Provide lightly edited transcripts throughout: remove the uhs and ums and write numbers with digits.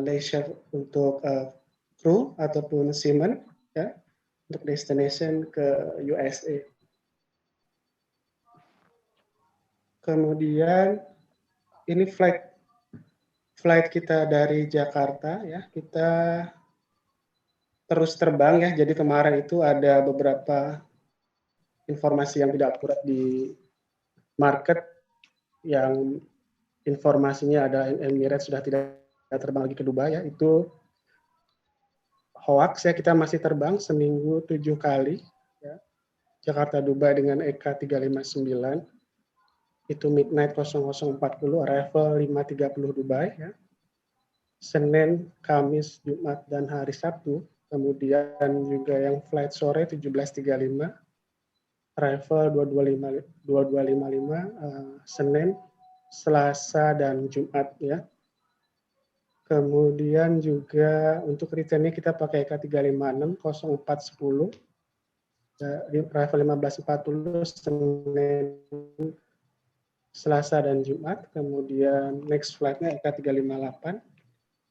Malaysia untuk kru ataupun seaman, ya, untuk destination ke USA. Kemudian ini flight kita dari Jakarta, ya, kita terus terbang, ya. Jadi kemarin itu ada beberapa informasi yang tidak akurat di market, yang informasinya ada Emirates sudah tidak terbang lagi ke Dubai, ya. Itu hoax, ya. Kita masih terbang seminggu 7 kali, ya. Jakarta Dubai dengan EK 359 itu midnight 00.40, arrival 5.30 Dubai, ya. Senin, Kamis, Jumat, dan hari Sabtu. Kemudian juga yang flight sore 17.35, arrival 22.55, Senin, Selasa, dan Jumat, ya. Kemudian juga untuk returnnya kita pakai EK 356 0410, arrival 15.40 Senin, Selasa, dan Jumat. Kemudian next flight-nya EK 358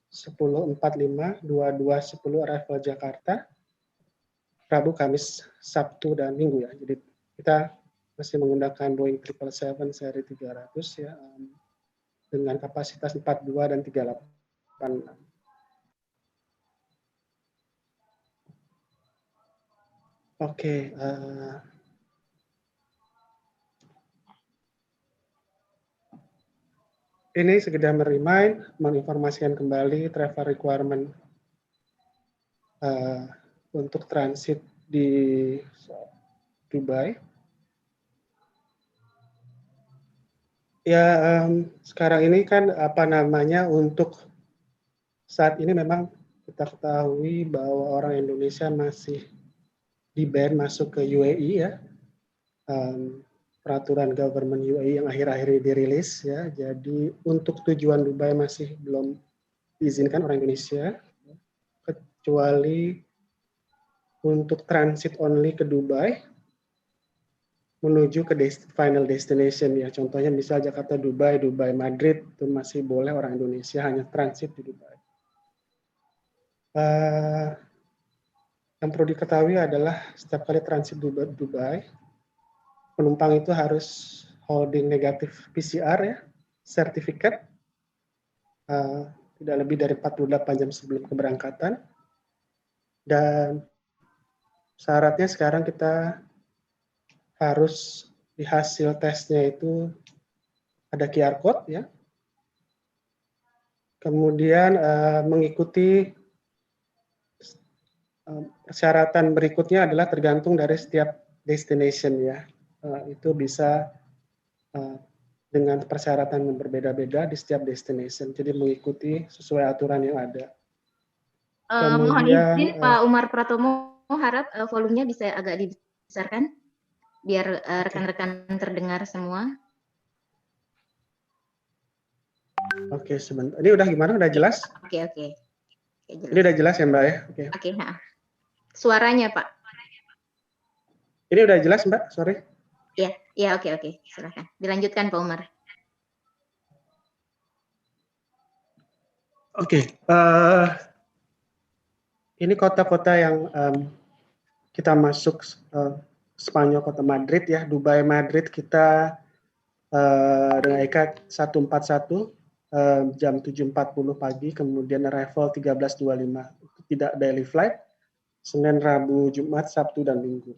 10.45 22.10 arrival Jakarta, Rabu, Kamis, Sabtu, dan Minggu, ya. Jadi kita masih menggunakan Boeing 777 seri 300, ya, dengan kapasitas 42 dan 386. Oke, ini sekedar menginformasikan kembali travel requirement untuk transit di Dubai. Ya, sekarang ini kan untuk saat ini memang kita ketahui bahwa orang Indonesia masih di-ban masuk ke UAE, ya. Peraturan government UAE yang akhir-akhir ini dirilis, ya. Jadi untuk tujuan Dubai masih belum diizinkan orang Indonesia, kecuali untuk transit only ke Dubai menuju ke final destination, ya. Contohnya misal Jakarta Dubai, Dubai Madrid, itu masih boleh orang Indonesia hanya transit di Dubai. Yang perlu diketahui adalah setiap kali transit Dubai, penumpang itu harus holding negatif PCR, ya, sertifikat, tidak lebih dari 48 jam sebelum keberangkatan. Dan syaratnya sekarang kita harus di hasil tesnya itu ada QR code, ya. Kemudian mengikuti persyaratan berikutnya adalah tergantung dari setiap destination, ya. Itu bisa dengan persyaratan yang berbeda-beda di setiap destination. Jadi mengikuti sesuai aturan yang ada. Mohon izin Pak Umar Pratomo, harap volumenya bisa agak dibesarkan biar rekan-rekan terdengar semua. Oke, sebentar. Ini udah gimana? Udah jelas? Oke. Ini udah jelas ya, Mbak, ya? Oke. Suaranya, Pak. Ini udah jelas, Mbak? Sorry. Iya, oke. Silakan. Dilanjutkan, Pak Umar. Oke. Ini kota-kota yang kita masuk, Spanyol, kota Madrid, ya. Dubai, Madrid kita dengan EK 141 jam 7.40 pagi, kemudian arrival 13.25. Itu tidak daily flight, Senin, Rabu, Jumat, Sabtu, dan Minggu.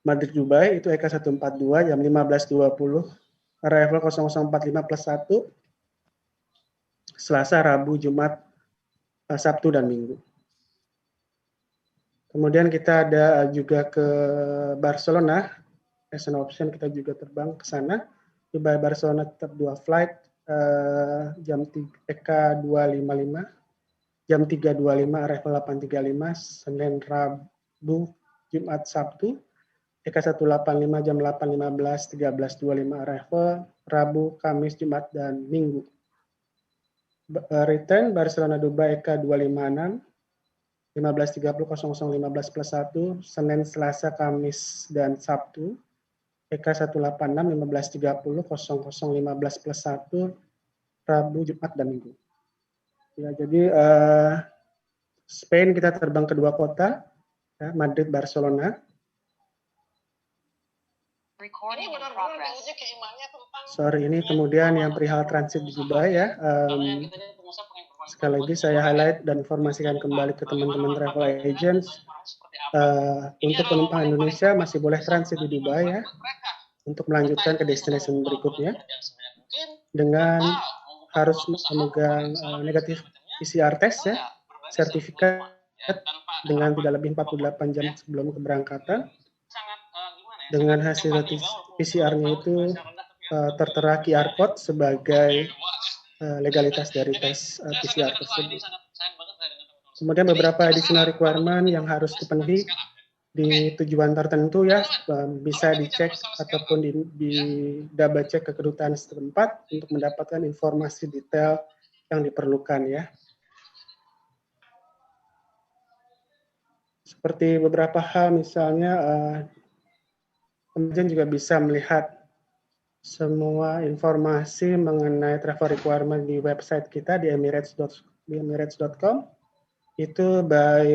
Madrid Dubai itu EK 142 jam 15.20, arrival 00.45 plus 1, Selasa, Rabu, Jumat, Sabtu, dan Minggu. Kemudian kita ada juga ke Barcelona, as an option kita juga terbang ke sana. Dubai Barcelona tetap 2 flight, jam EK 255, jam 3.25, arrival 8.35, Senin, Rabu, Jumat, Sabtu. EK 185 jam 8.15, 13.25 arrival, Rabu, Kamis, Jumat, dan Minggu. Return Barcelona Dubai EK 256, 15.30 00.15 plus 1, Senin, Selasa, Kamis, dan Sabtu. EK 186 15.30 00.15 plus 1, Rabu, Jumat, dan Minggu. Ya, jadi Spain kita terbang ke 2 kota, ya, Madrid, Barcelona. Sorry, ini kemudian yang perihal transit di Dubai ya. Sekali lagi saya highlight dan informasikan kembali ke teman-teman travel agents. Untuk penumpang Indonesia masih boleh transit di Dubai ya, untuk melanjutkan ke destination berikutnya dengan harus memegang negatif PCR test ya, sertifikat dengan tidak lebih 48 jam sebelum keberangkatan. Dengan hasil PCR-nya itu tertera QR code sebagai legalitas dari tes PCR tersebut. Kemudian beberapa additional requirement yang harus dipenuhi di tujuan tertentu ya, bisa dicek ataupun di double check ke kedutaan setempat untuk mendapatkan informasi detail yang diperlukan ya. Seperti beberapa hal misalnya, kemudian juga bisa melihat semua informasi mengenai travel requirement di website kita di emirates.com. Itu by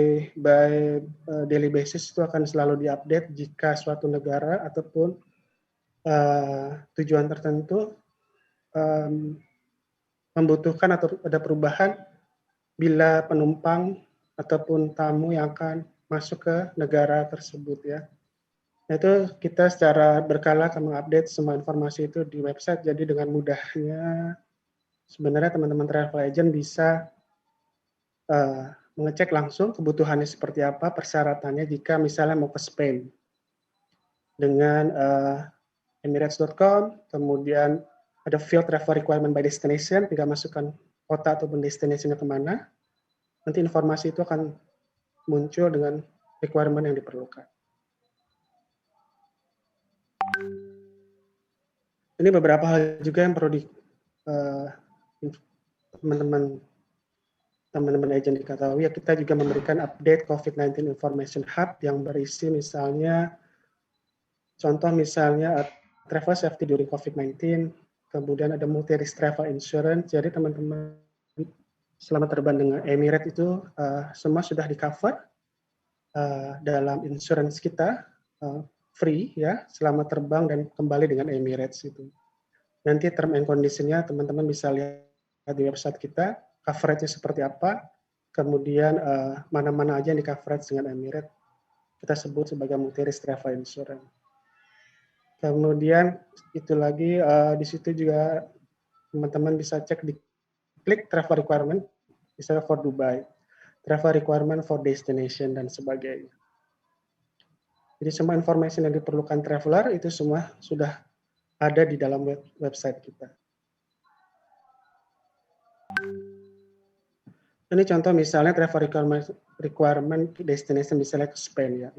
daily basis itu akan selalu diupdate jika suatu negara ataupun tujuan tertentu membutuhkan atau ada perubahan bila penumpang ataupun tamu yang akan masuk ke negara tersebut ya. Nah, itu kita secara berkala akan mengupdate semua informasi itu di website, jadi dengan mudahnya sebenarnya teman-teman travel agent bisa mengecek langsung kebutuhannya seperti apa, persyaratannya jika misalnya mau ke Spain. Dengan emirates.com, kemudian ada field travel requirement by destination, tinggal masukkan kota ataupun destination-nya kemana, nanti informasi itu akan muncul dengan requirement yang diperlukan. Ini beberapa hal juga yang perlu teman-teman agent diketahui ya, kita juga memberikan update COVID-19 Information Hub yang berisi misalnya, contoh misalnya travel safety during COVID-19, kemudian ada multi-risk travel insurance, jadi teman-teman selama terbang dengan Emirates itu semua sudah di-cover dalam insurance kita, free ya, selama terbang dan kembali dengan Emirates itu. Nanti term and condition-nya teman-teman bisa lihat di website kita, coverage-nya seperti apa, kemudian mana-mana aja yang di-coverage dengan Emirates, kita sebut sebagai multi-risk travel insurance. Kemudian itu lagi di situ juga teman-teman bisa cek di klik travel requirement, misalnya for Dubai, travel requirement for destination dan sebagainya. Jadi semua informasi yang diperlukan traveler itu semua sudah ada di dalam website kita. Ini contoh misalnya travel requirement destination misalnya ke Spain ya.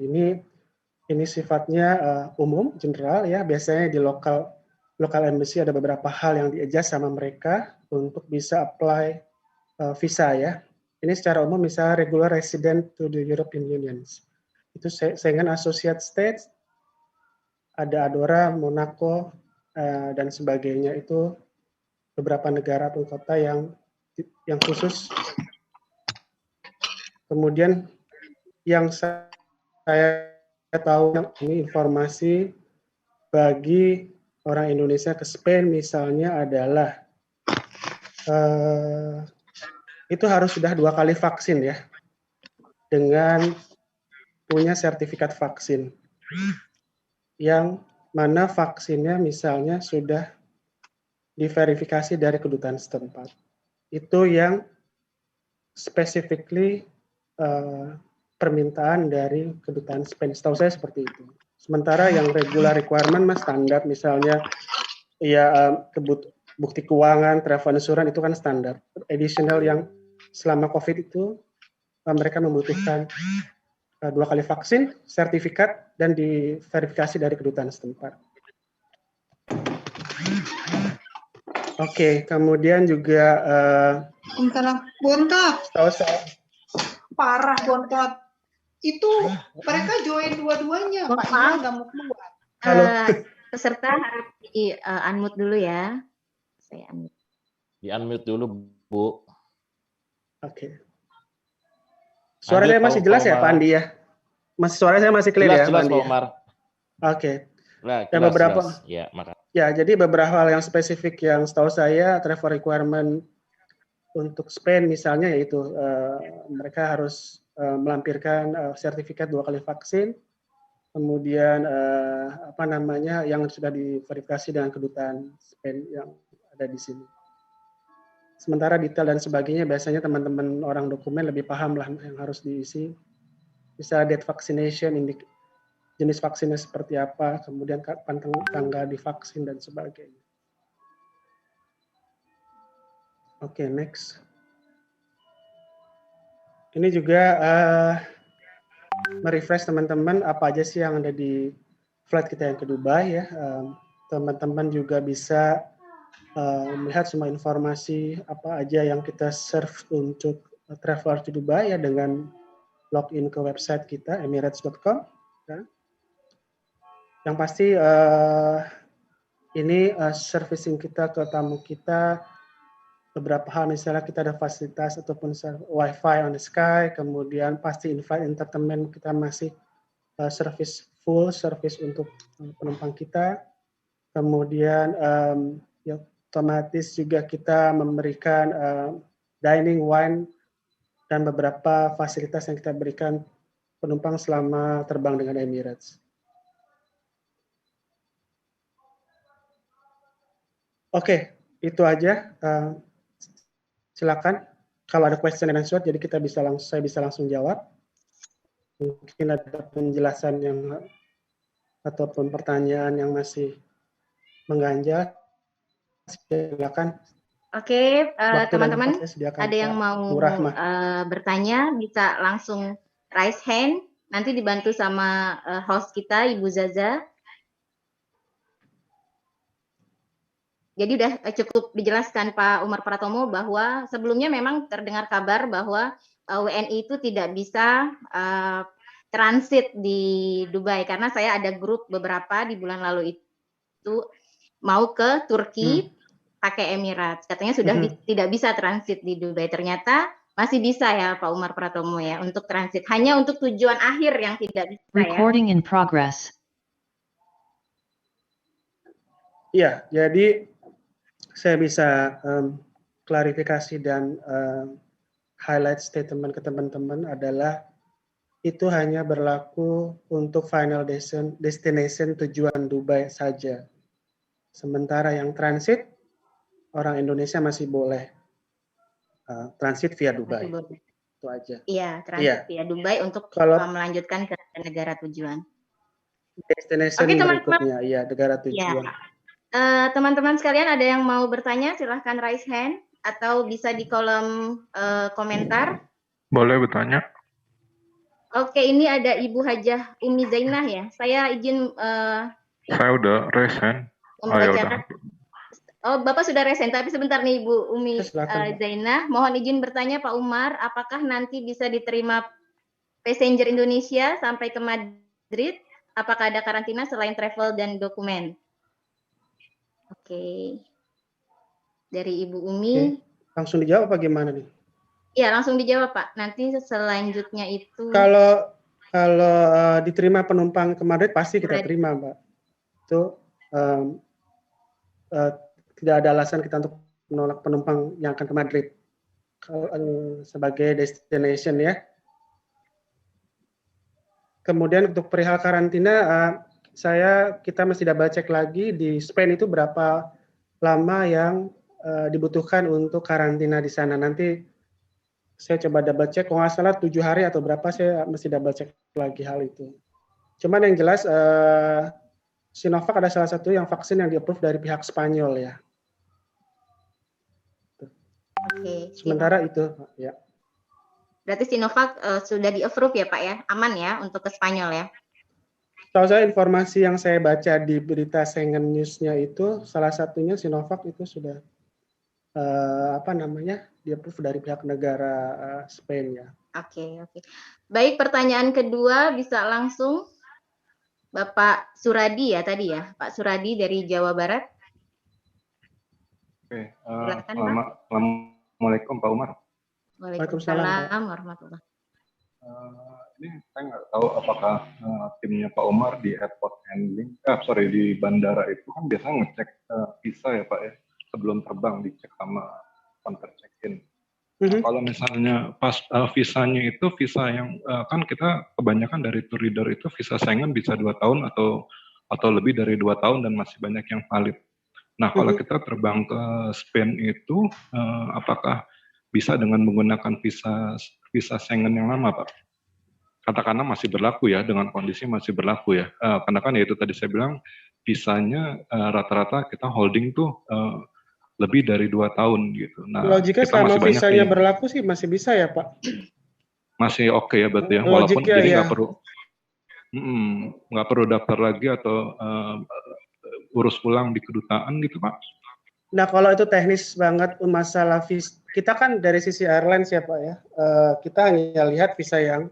Ini sifatnya umum, general ya. Biasanya di local embassy ada beberapa hal yang di-adjust sama mereka untuk bisa apply visa ya. Ini secara umum misalnya regular resident to the European Union. Itu Schengen Associate States, ada Andorra, Monaco, dan sebagainya, itu beberapa negara atau kota yang khusus. Kemudian yang saya tahu ini informasi bagi orang Indonesia ke Spain misalnya adalah itu harus sudah 2 kali vaksin ya, dengan punya sertifikat vaksin yang mana vaksinnya misalnya sudah diverifikasi dari kedutaan setempat. Itu yang specifically permintaan dari kedutaan Spain. Setahu saya seperti itu. Sementara yang regular requirement mas standar, misalnya ya bukti keuangan, travel insurance itu kan standar. Additional yang selama COVID itu mereka membutuhkan 2 kali vaksin, sertifikat, dan diverifikasi dari kedutaan setempat. Oke, kemudian juga Bontot. Setahu saya Parah Bontot. Itu mereka join dua-duanya, Pak Iwan nggak mau keluar. Halo. Peserta harap di unmute dulu ya. Saya unmute. Di unmute dulu, Bu. Oke. Suara Lanjut, saya masih Pak jelas ya, Umar. Pak Andi ya? Suara saya masih clear ya, Pak Jelas Andi Pak ya? Umar. Oke. Nah, Dan jelas, beberapa, jelas. Ya, makasih. ya, jadi beberapa hal yang spesifik yang setahu saya travel requirement untuk Spain misalnya yaitu mereka harus melampirkan sertifikat 2 kali vaksin, kemudian apa namanya yang sudah diverifikasi dengan kedutaan Spain yang ada di sini. Sementara detail dan sebagainya biasanya teman-teman orang dokumen lebih paham lah yang harus diisi. Misalnya date vaccination, jenis vaksinnya seperti apa, kemudian kapan tanggal divaksin dan sebagainya. Oke, next. Ini juga merefresh teman-teman apa aja sih yang ada di flight kita yang ke Dubai ya. Teman-teman juga bisa melihat semua informasi apa aja yang kita serve untuk traveler to Dubai ya dengan login ke website kita emirates.com. Ya. Yang pasti ini servicing kita ke tamu kita beberapa hal, misalnya kita ada fasilitas ataupun wifi on the sky, kemudian pasti in-flight entertainment kita masih full service untuk penumpang kita, kemudian ya, otomatis juga kita memberikan dining, wine, dan beberapa fasilitas yang kita berikan penumpang selama terbang dengan Emirates. Oke, itu aja. Silakan kalau ada question and answer, jadi saya bisa langsung jawab. Mungkin ada penjelasan yang ataupun pertanyaan yang masih mengganjal. Silakan. Oke, teman-teman, ada yang mau bertanya bisa langsung raise hand. Nanti dibantu sama host kita, Ibu Zaza. Jadi udah cukup dijelaskan Pak Umar Pratomo bahwa sebelumnya memang terdengar kabar bahwa WNI itu tidak bisa transit di Dubai karena saya ada grup beberapa di bulan lalu itu mau ke Turki pakai Emirates. Katanya sudah tidak bisa transit di Dubai. Ternyata masih bisa ya Pak Umar Pratomo ya untuk transit. Hanya untuk tujuan akhir yang tidak bisa ya. Recording in progress. Iya, jadi saya bisa klarifikasi dan highlight statement ke teman-teman adalah itu hanya berlaku untuk final destination tujuan Dubai saja. Sementara yang transit, orang Indonesia masih boleh transit via Dubai. Itu aja. Iya, transit via Dubai untuk melanjutkan ke negara tujuan. Destination berikutnya, iya, negara tujuan. Ya. Teman-teman sekalian ada yang mau bertanya, silahkan raise hand atau bisa di kolom komentar. Boleh bertanya? Oke, ini ada Ibu Hajah Umi Zainah ya. Saya izin. Saya udah raise hand. Oh, Bapak sudah raise hand, tapi sebentar nih Ibu Umi Zainah. Mohon izin bertanya Pak Umar, apakah nanti bisa diterima passenger Indonesia sampai ke Madrid? Apakah ada karantina selain travel dan dokumen? Oke. Dari Ibu Umi. Langsung dijawab apa gimana nih? Iya, langsung dijawab Pak. Nanti selanjutnya itu. Kalau diterima penumpang ke Madrid pasti kita terima, Mbak. Itu tidak ada alasan kita untuk menolak penumpang yang akan ke Madrid sebagai destination ya. Kemudian untuk perihal karantina, kita masih double cek lagi di Spain itu berapa lama yang dibutuhkan untuk karantina di sana. Nanti saya coba double cek, kalau nggak salah 7 hari atau berapa, saya mesti double cek lagi hal itu. Cuman yang jelas Sinovac ada salah satu yang vaksin yang di-approve dari pihak Spanyol ya. Oke. Sementara itu ya. Berarti Sinovac sudah di-approve ya Pak ya, aman ya untuk ke Spanyol ya? Tahu saya informasi yang saya baca di berita Schengen News-nya itu salah satunya Sinovac itu sudah di-approve dari pihak negara Spain ya. Oke. Baik, pertanyaan kedua bisa langsung Bapak Suradi ya tadi ya, Pak Suradi dari Jawa Barat. Oke. Assalamualaikum Pak Umar. Waalaikumsalam warahmatullahi. Ini saya nggak tahu apakah timnya Pak Umar di airport handling, di bandara itu kan biasanya ngecek visa ya Pak ya, sebelum terbang dicek sama counter check-in. Kalau misalnya pas visanya itu visa yang kan kita kebanyakan dari tour leader itu visa Schengen bisa 2 tahun atau lebih dari 2 tahun dan masih banyak yang valid. Nah kalau kita terbang ke Spain itu apakah bisa dengan menggunakan visa Schengen yang lama Pak? Katakanlah masih berlaku ya, dengan kondisi masih berlaku ya. Karena kan ya itu tadi saya bilang visanya rata-rata kita holding tuh lebih dari 2 tahun gitu. Nah, logiknya selama visanya berlaku sih masih bisa ya Pak? Masih oke ya berarti ya, walaupun jadi nggak perlu daftar lagi atau urus ulang di kedutaan gitu Pak. Nah kalau itu teknis banget masalah visa, kita kan dari sisi airlines ya Pak ya, kita hanya lihat visa yang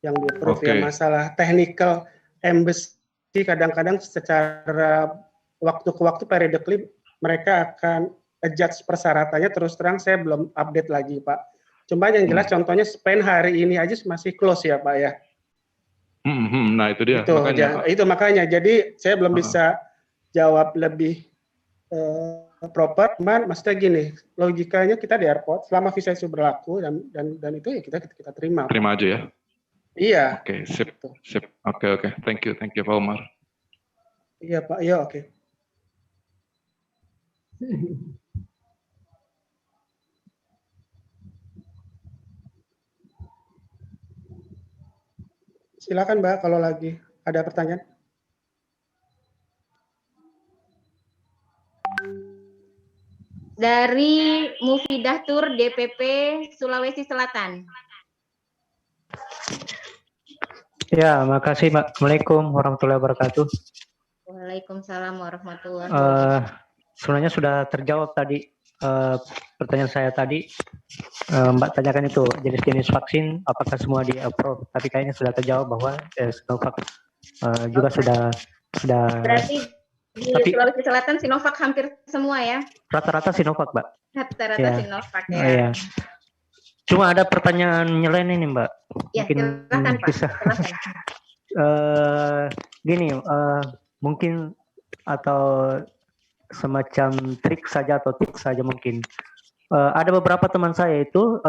di-approve ya, masalah technical embassy kadang-kadang secara waktu ke waktu periodically mereka akan adjust persyaratannya, terus terang saya belum update lagi Pak. Cuma yang jelas contohnya Spain hari ini aja masih close ya Pak ya. Nah itu dia. Makanya jadi saya belum bisa jawab lebih proper, cuman maksudnya gini, logikanya kita di airport selama visa itu berlaku dan itu ya kita terima. Terima aja ya. Iya. Oke, sip. Oke. Thank you Pak Umar. Iya Pak, iya oke. Silakan Mbak kalau lagi ada pertanyaan. Dari Mufidah Tour DPP Sulawesi Selatan. Ya, makasih Mbak. Assalamualaikum warahmatullahi wabarakatuh. Waalaikumsalam warahmatullahi wabarakatuh. Sebenarnya sudah terjawab tadi pertanyaan saya tadi. Mbak tanyakan itu jenis-jenis vaksin, apakah semua di-approve? Tapi kayaknya sudah terjawab bahwa Sinovac juga sudah. Berarti di Sulawesi Selatan Sinovac hampir semua ya? Rata-rata Sinovac, Mbak. Rata-rata Sinovac ya. Iya. Cuma ada pertanyaan nyelain ini Mbak. Ya, mungkin silakan Pak. bisa. Gini, mungkin atau semacam trik saja atau tips saja mungkin. Ada beberapa teman saya itu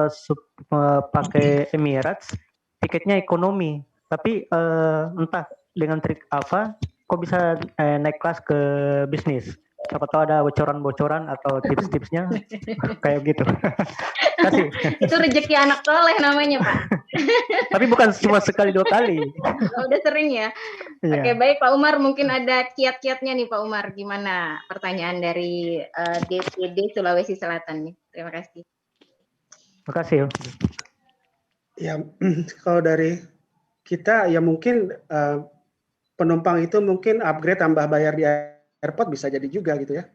pakai Emirates, tiketnya ekonomi, tapi entah dengan trik apa, kok bisa naik kelas ke bisnis. Siapa tahu ada bocoran-bocoran atau tips-tipsnya kayak gitu. Kasih. Itu rezeki anak soleh namanya Pak. Tapi bukan cuma sekali 2 kali. Udah sering ya. Iya. Oke, baik Pak Umar, mungkin ada kiat-kiatnya nih Pak Umar. Gimana pertanyaan dari DPD Sulawesi Selatan nih? Terima kasih. Terima kasih. Ya, kalau dari kita ya mungkin penumpang itu mungkin upgrade tambah bayar di airport bisa jadi juga gitu ya.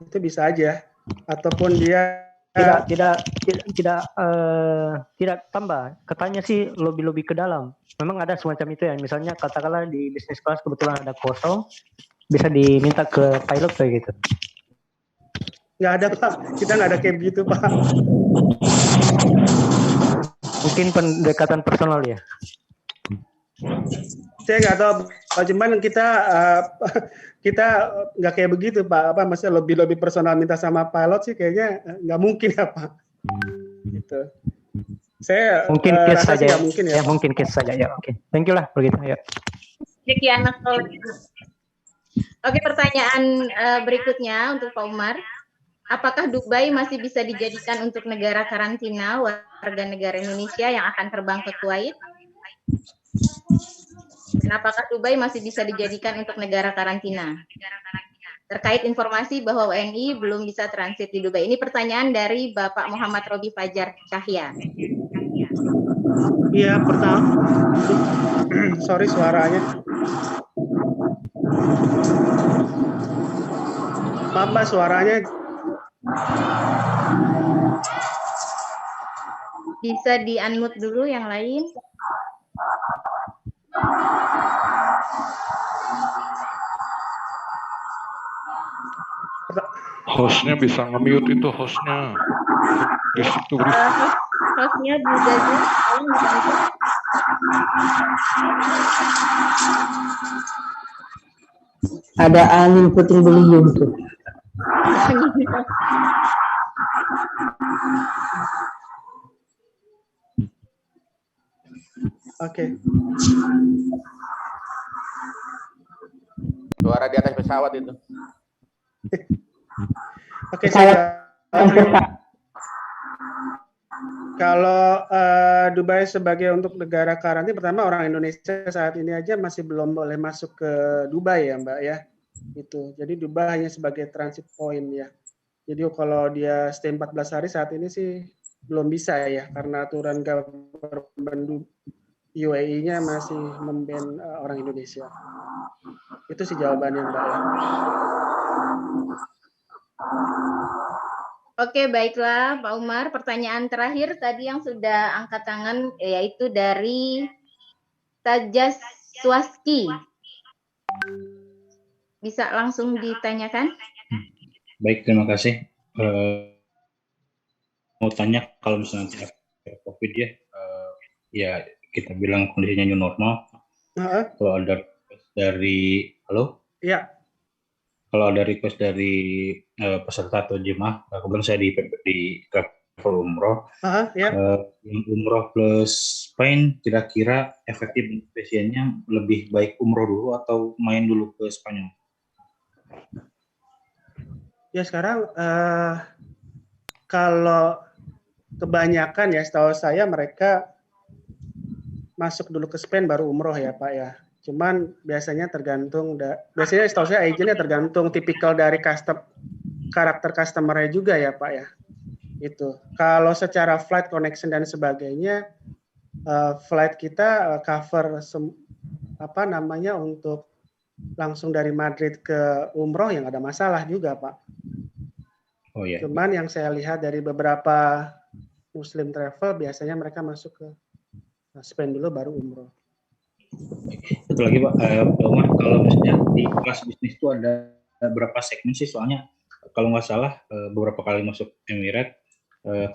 Itu bisa aja. Ataupun dia tidak tambah. Katanya sih lebih ke dalam. Memang ada semacam itu ya. Misalnya katakanlah di bisnis kelas kebetulan ada kosong, bisa diminta ke pilot kayak gitu. Nggak ada Pak. Kita nggak ada kayak gitu Pak. Mungkin pendekatan personal ya. Saya nggak tahu, cuman kita nggak kayak begitu Pak. Maksudnya lebih personal minta sama pilot sih kayaknya nggak mungkin ya Pak. Gitu. Saya mungkin case saja ya. Mungkin ya. Mungkin case saja ya. Oke. Thank you lah begitu ya. Sekian anak soleh. Oke, pertanyaan berikutnya untuk Pak Umar. Apakah Dubai masih bisa dijadikan untuk negara karantina warga negara Indonesia yang akan terbang ke Kuwait? Dan apakah Dubai masih bisa dijadikan untuk negara karantina? Terkait informasi bahwa WNI belum bisa transit di Dubai. Ini pertanyaan dari Bapak Muhammad Robi Fajar Cahya. Iya, pertama. Sorry suaranya. Maaf Mbak, suaranya. Bisa di-unmute dulu yang lain. Hostnya bisa nge-mute itu hostnya. turis. Hostnya Bu Zaza, tolong dibantu. Ada angin puting beliung tuh. Oke. Suara di atas pesawat itu. Oke, saya kalau Dubai sebagai untuk negara karantina, pertama orang Indonesia saat ini aja masih belum boleh masuk ke Dubai ya Mbak ya. Itu. Jadi Dubai hanya sebagai transit point ya. Jadi kalau dia stay 14 hari saat ini sih belum bisa ya karena aturan government UAE-nya masih memban orang Indonesia. Itu sih jawabannya Mbak ya. Oke, baiklah Pak Umar. Pertanyaan terakhir tadi yang sudah angkat tangan yaitu dari Tajas Swaski. Bisa langsung ditanyakan? Baik, terima kasih. Mau tanya kalau misalnya COVID ya, ya kita bilang kondisinya new normal. Kalau ada request dari, halo? Iya. Kalau ada request dari peserta atau jemaah, kebetulan saya di travel umroh, yang umroh plus Spain, kira-kira efektif investasinya lebih baik umroh dulu atau main dulu ke Spanyol? Ya sekarang kalau kebanyakan ya setahu saya mereka masuk dulu ke Spain baru umroh ya Pak ya. Cuman biasanya tergantung, biasanya setahu saya agentnya tergantung tipikal dari karakter customer-nya juga ya Pak ya. Itu. Kalau secara flight connection dan sebagainya, flight kita cover untuk langsung dari Madrid ke umroh yang ada masalah juga Pak. Oh ya. Cuman yang saya lihat dari beberapa Muslim travel biasanya mereka masuk ke Spain dulu baru umroh. Satu lagi Pak, Umar, kalau misalnya di kelas bisnis itu ada berapa segmen sih? Soalnya kalau nggak salah beberapa kali masuk Emirates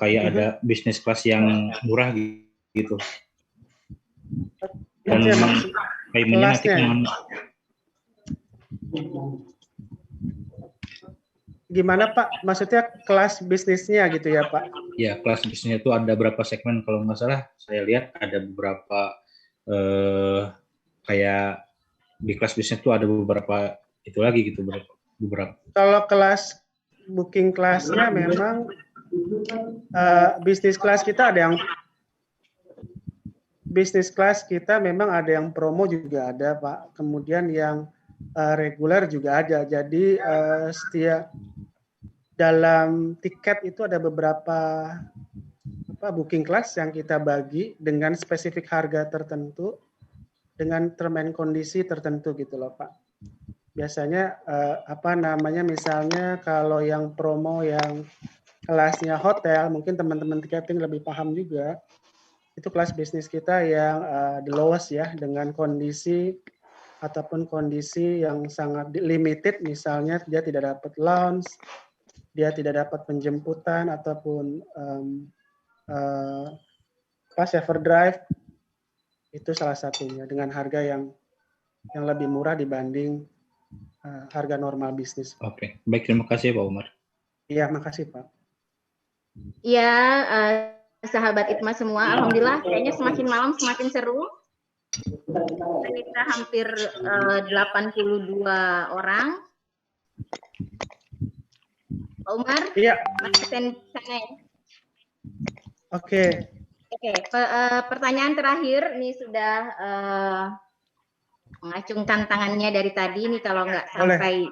kayak ada bisnis kelas yang murah gitu. Dan paymentnya nanti kemana? Gimana Pak? Maksudnya kelas bisnisnya gitu ya Pak? Ya, kelas bisnisnya itu ada berapa segmen? Kalau nggak salah saya lihat ada beberapa kayak di kelas bisnis itu ada beberapa itu lagi gitu beberapa. Kalau kelas booking kelasnya memang bisnis kelas kita memang ada yang promo juga ada Pak. Kemudian yang reguler juga ada. Jadi setiap dalam tiket itu ada beberapa booking kelas yang kita bagi dengan spesifik harga tertentu dengan term and kondisi tertentu gitu loh Pak. Biasanya misalnya kalau yang promo yang kelasnya hotel, mungkin teman-teman tiketing lebih paham juga. Itu kelas bisnis kita yang the lowest ya, dengan kondisi ataupun kondisi yang sangat limited, misalnya dia tidak dapat lounge, dia tidak dapat penjemputan ataupun saver drive, itu salah satunya dengan harga yang lebih murah dibanding harga normal bisnis. Oke, baik, terima kasih Pak Umar. Iya, makasih Pak. Ya, sahabat ITMA semua, alhamdulillah kayaknya semakin malam semakin seru. Kita hampir 82 orang. Pak Umar? Iya. Masih sana ya? Oke. Pertanyaan terakhir, ini sudah mengacungkan tangannya dari tadi. Ini kalau nggak sampai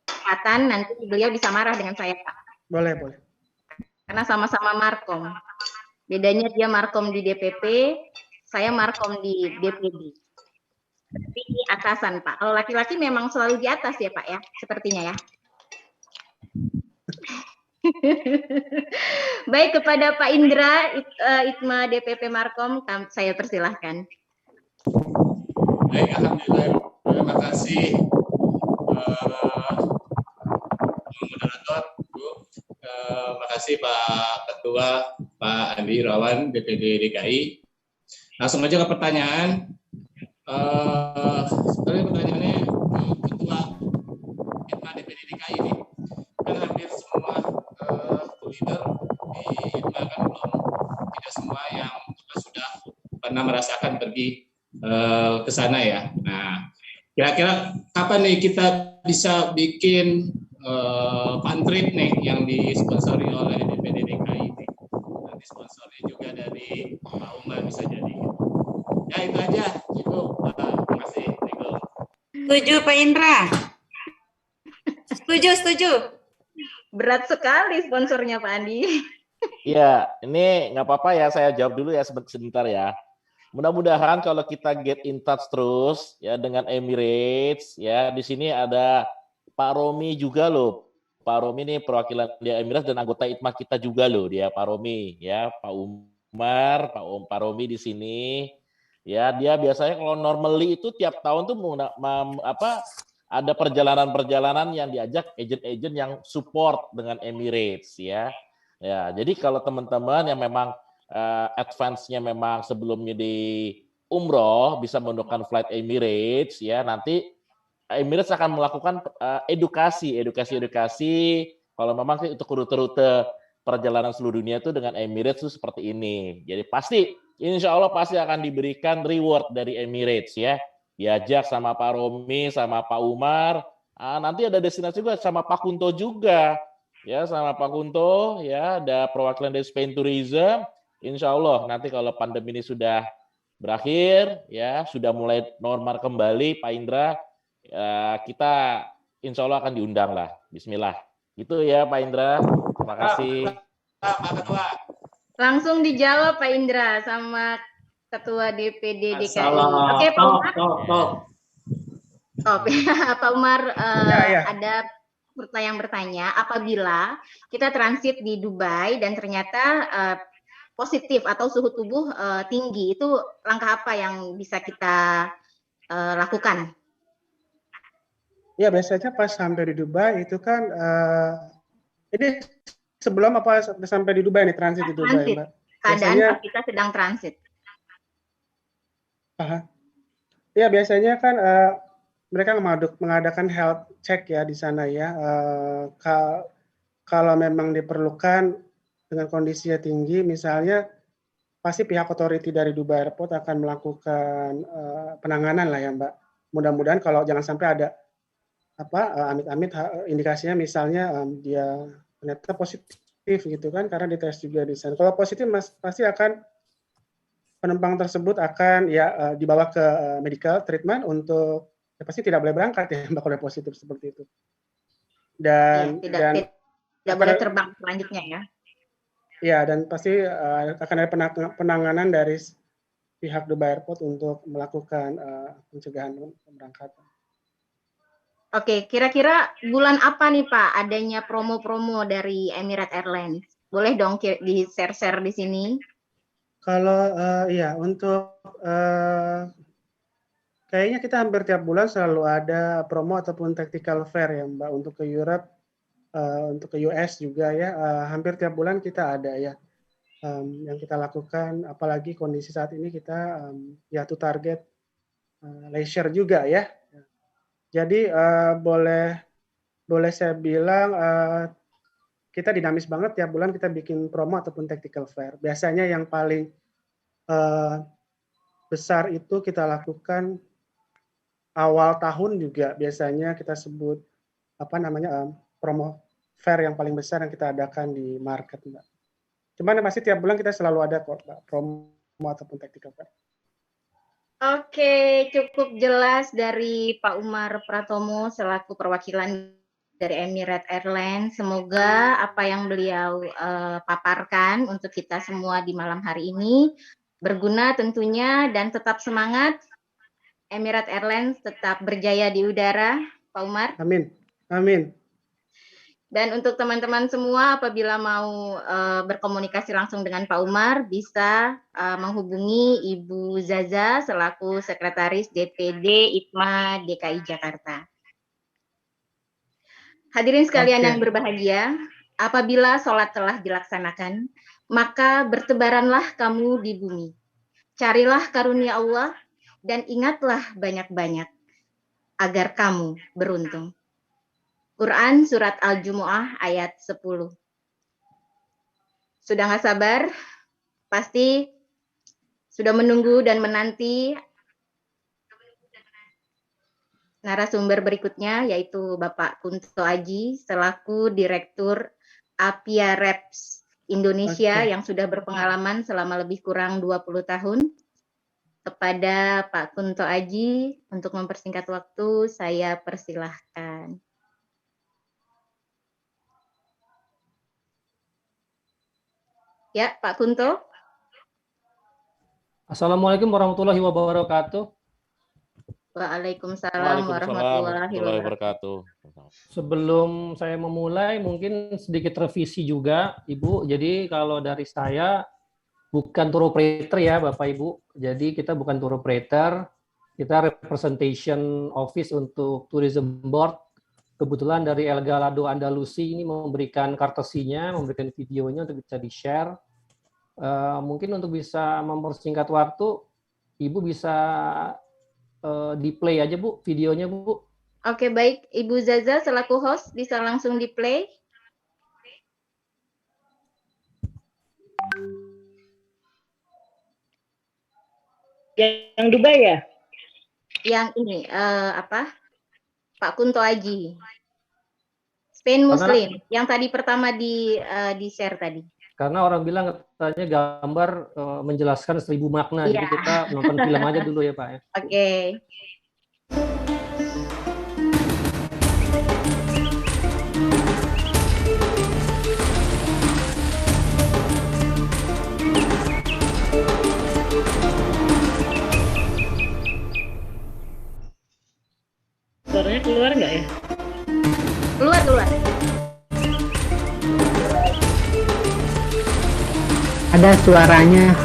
kesempatan, nanti beliau bisa marah dengan saya, Pak. Boleh. Karena sama-sama Markom. Bedanya dia Markom di DPP, saya Markom di DPD. Tapi ini atasan, Pak. Kalau laki-laki memang selalu di atas ya, Pak ya, sepertinya ya. Baik, kepada Pak Indra, ITMA DPP Markom, saya persilahkan. Baik, alhamdulillah. Terima kasih, moderator, Bu. Makasih Pak Ketua, Pak Andi Irawan, DPD DKI. Langsung aja ke pertanyaan. Sebenarnya pertanyaannya ke Ketua ITMA DPD DKI ini. Kan hampir semua leader di ITMA kan belum, tidak semua yang sudah pernah merasakan pergi ke sana ya. Nah, kira-kira kapan nih kita bisa bikin fun trip nih yang disponsori oleh DPD DKI ini, dan disponsori juga dari Pak Umar bisa jadi. Ya itu aja, cukup. Terima kasih. Setuju Pak Indra. Setuju. Berat sekali sponsornya Pak Andi. Iya, ini nggak apa-apa ya, saya jawab dulu ya sebentar ya. Mudah-mudahan kalau kita get in touch terus ya dengan Emirates ya, di sini ada Pak Romi juga loh. Pak Romi ini perwakilan di Emirates dan anggota ITMA kita juga loh, dia Pak Romi ya, Pak Umar, Pak Romi di sini. Ya, dia biasanya kalau normally itu tiap tahun tuh ada perjalanan-perjalanan yang diajak agent-agent yang support dengan Emirates ya. Ya, jadi kalau teman-teman yang memang advance-nya memang sebelumnya di umroh bisa menggunakan flight Emirates ya, nanti Emirates akan melakukan edukasi kalau memang itu rute-rute perjalanan seluruh dunia itu dengan Emirates itu seperti ini. Jadi pasti insya Allah pasti akan diberikan reward dari Emirates ya. Diajak sama Pak Romi, sama Pak Umar. Nanti ada destinasi juga sama Pak Kunto juga. Ya, sama Pak Kunto ya, ada perwakilan dari Spain Tourism. Insya Allah nanti kalau pandemi ini sudah berakhir ya, sudah mulai normal kembali Pak Indra, kita insya Allah akan diundang lah. Bismillah. Gitu ya Pak Indra. Terima kasih. Pak Ketua. Langsung dijawab Pak Indra sama Ketua DPD DKI. Oke Pak Umar. Pak Umar ada yang bertanya, apabila kita transit di Dubai dan ternyata positif atau suhu tubuh tinggi, itu langkah apa yang bisa kita lakukan? Ya, biasanya pas sampai di Dubai itu kan ini sebelum apa sampai di Dubai nih, transit di Dubai, transit. Mbak? Keadaan Biasanya, pas kita sedang transit. Ya, biasanya kan mereka mengadakan health check ya di sana ya. Kalau memang diperlukan dengan kondisinya tinggi, misalnya pasti pihak otoriti dari Dubai Airport akan melakukan penanganan lah ya Mbak. Mudah-mudahan kalau jangan sampai ada amit-amit indikasinya misalnya dia ternyata positif gitu kan, karena dites juga di sana. Kalau positif pasti akan penumpang tersebut akan ya dibawa ke medical treatment untuk ya pasti tidak boleh berangkat ya Mbak kalau positif seperti itu. Dan tidak boleh terbang selanjutnya ya. Ya, dan pasti akan ada penanganan dari pihak Dubai Airport untuk melakukan pencegahan pemberangkatan. Oke, kira-kira bulan apa nih Pak adanya promo-promo dari Emirates Airlines? Boleh dong di-share di sini? Kalau ya untuk kayaknya kita hampir tiap bulan selalu ada promo ataupun tactical fare ya Mbak, untuk ke Europe, untuk ke US juga ya, hampir tiap bulan kita ada ya yang kita lakukan, apalagi kondisi saat ini kita ya to target leisure juga ya. Jadi boleh saya bilang kita dinamis banget tiap bulan kita bikin promo ataupun tactical fare. Biasanya yang paling besar itu kita lakukan awal tahun juga, biasanya kita sebut promo fare yang paling besar yang kita adakan di market Mbak. Cuman pasti tiap bulan kita selalu ada kok Mbak, promo ataupun tactical fare. Oke, cukup jelas dari Pak Umar Pratomo selaku perwakilan dari Emirates Airlines. Semoga apa yang beliau paparkan untuk kita semua di malam hari ini berguna tentunya, dan tetap semangat. Emirates Airlines tetap berjaya di udara, Pak Umar. Amin. Amin. Dan untuk teman-teman semua, apabila mau berkomunikasi langsung dengan Pak Umar, bisa menghubungi Ibu Zaza selaku Sekretaris DPD ITMA DKI Jakarta. Hadirin sekalian yang berbahagia, apabila sholat telah dilaksanakan, maka bertebaranlah kamu di bumi. Carilah karunia Allah dan ingatlah banyak-banyak agar kamu beruntung. Quran Surat Al-Jumu'ah ayat 10. Sudah nggak sabar? Pasti sudah menunggu dan menanti narasumber berikutnya, yaitu Bapak Kunto Aji selaku Direktur Apia Reps Indonesia yang sudah berpengalaman selama lebih kurang 20 tahun. Kepada Pak Kunto Aji, untuk mempersingkat waktu, saya persilahkan. Ya, Pak Kunto. Assalamualaikum warahmatullahi wabarakatuh. Waalaikumsalam warahmatullahi wabarakatuh. Sebelum saya memulai, mungkin sedikit revisi juga, Ibu. Jadi kalau dari saya, bukan tour operator ya, Bapak Ibu. Jadi kita bukan tour operator, kita representation office untuk tourism board. Kebetulan dari El Galado Andalusi ini memberikan courtesy-nya, memberikan videonya untuk bisa di-share. Mungkin untuk bisa mempersingkat waktu, Ibu bisa di-play aja, Bu, videonya, Bu. Oke, baik. Ibu Zaza selaku host bisa langsung di-play. Yang Dubai ya? Yang ini, Pak Kunto Aji. Spain Muslim, yang tadi pertama di-share tadi. Karena orang bilang katanya gambar menjelaskan 1000 makna, jadi kita nonton film aja dulu ya Pak ya. Oke. Suaranya keluar nggak ya? Keluar. Ada suaranya.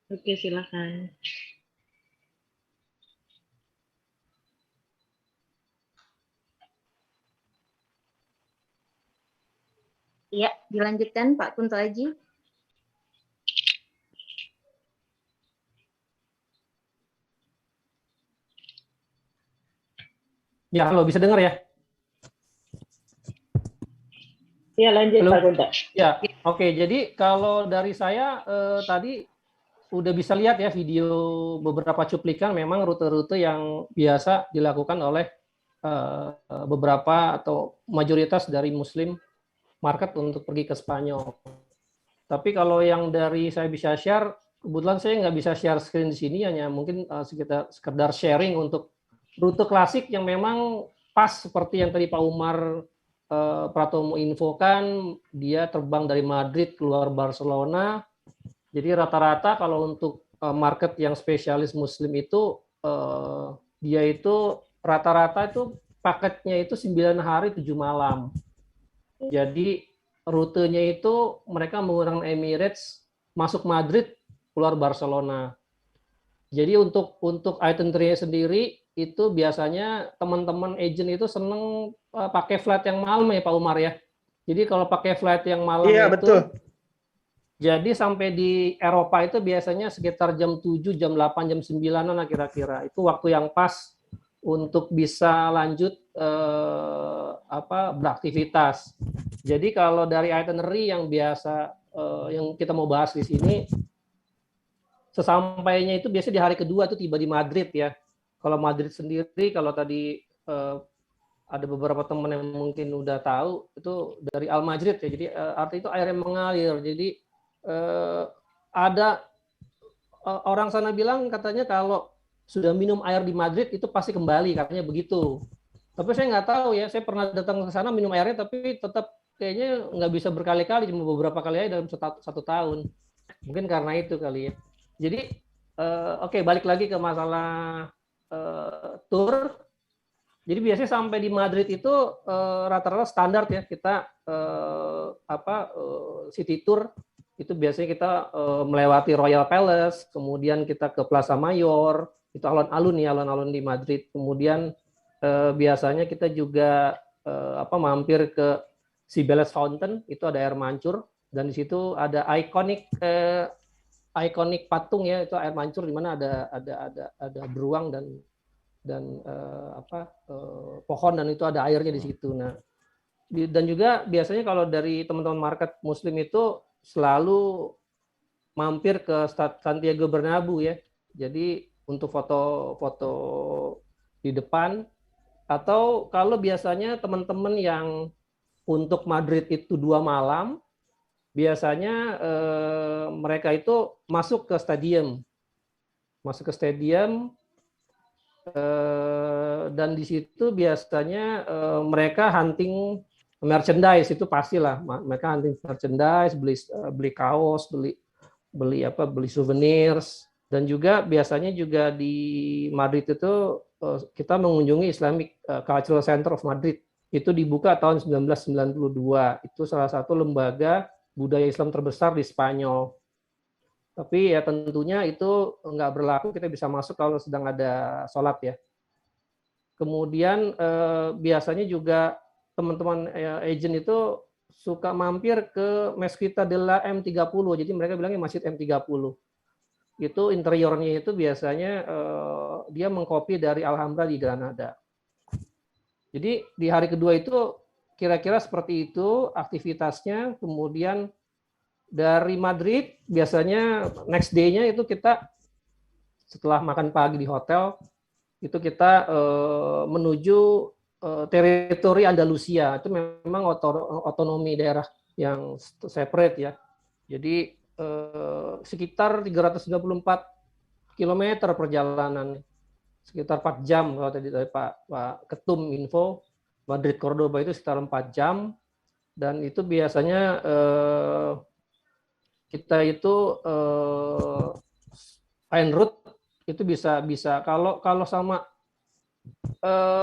Oke, silakan. Iya, dilanjutkan Pak Kunto Aji. Ya, halo, bisa dengar ya? Ya, lanjut Halo? Pak Gunta. Ya, oke. Jadi kalau dari saya tadi udah bisa lihat ya video beberapa cuplikan memang rute-rute yang biasa dilakukan oleh beberapa atau mayoritas dari Muslim market untuk pergi ke Spanyol. Tapi kalau yang dari saya bisa share, kebetulan saya nggak bisa share screen di sini, hanya mungkin sekedar sharing untuk rute klasik yang memang pas seperti yang tadi Pak Umar Pratomo infokan, dia terbang dari Madrid keluar Barcelona. Jadi rata-rata kalau untuk market yang spesialis Muslim itu dia itu rata-rata itu paketnya itu 9 hari 7 malam. Jadi rutenya itu mereka menggunakan Emirates masuk Madrid keluar Barcelona. Jadi untuk itinerary sendiri itu biasanya teman-teman agent itu seneng pakai flight yang malam ya Pak Umar ya. Jadi kalau pakai flight yang malam Iya, itu betul. Jadi sampai di Eropa itu biasanya sekitar jam 7, jam 8, jam 9-an kira-kira. Itu waktu yang pas untuk bisa lanjut beraktivitas. Jadi kalau dari itinerary yang biasa yang kita mau bahas di sini, sesampainya itu biasanya di hari kedua itu tiba di Madrid ya. Kalau Madrid sendiri, kalau tadi ada beberapa teman yang mungkin udah tahu, itu dari Al-Madrid ya. Jadi arti itu air yang mengalir. Jadi ada orang sana bilang katanya kalau sudah minum air di Madrid itu pasti kembali, katanya begitu. Tapi saya nggak tahu ya, saya pernah datang ke sana minum airnya tapi tetap kayaknya nggak bisa berkali-kali, cuma beberapa kali aja dalam satu tahun. Mungkin karena itu kali ya. Jadi oke, balik lagi ke masalah tour. Jadi biasanya sampai di Madrid itu rata-rata standar ya kita city tour itu biasanya kita melewati Royal Palace, kemudian kita ke Plaza Mayor, itu alun-alun di Madrid. Kemudian biasanya kita juga mampir ke Cibeles Fountain, itu ada air mancur, dan di situ ada ikonik patung ya, itu air mancur di mana ada beruang dan pohon, dan itu ada airnya di situ. Nah, dan juga biasanya kalau dari teman-teman market Muslim itu selalu mampir ke Santiago Bernabeu ya. Jadi untuk foto-foto di depan, atau kalau biasanya teman-teman yang untuk Madrid itu 2 malam, biasanya mereka itu masuk ke stadium. Dan di situ biasanya mereka hunting merchandise, itu pastilah mereka hunting merchandise, beli kaos, beli souvenirs. Dan juga biasanya juga di Madrid itu kita mengunjungi Islamic Cultural Center of Madrid, itu dibuka tahun 1992, itu salah satu lembaga budaya Islam terbesar di Spanyol. Tapi ya tentunya itu nggak berlaku, kita bisa masuk kalau sedang ada sholat ya. Kemudian biasanya juga teman-teman agent itu suka mampir ke Mezquita de la M30, jadi mereka bilangnya Masjid M30. Itu interiornya itu biasanya dia mengcopy dari Alhambra di Granada. Jadi di hari kedua itu kira-kira seperti itu aktivitasnya. Kemudian dari Madrid biasanya next day-nya itu kita setelah makan pagi di hotel itu kita menuju teritori Andalusia. Itu memang otonomi daerah yang separate ya. Jadi sekitar 394 km perjalanan, sekitar 4 jam kalau tadi dari Pak Ketum info. Madrid Cordoba itu sekitar 4 jam, dan itu biasanya kita itu en route itu bisa kalau sama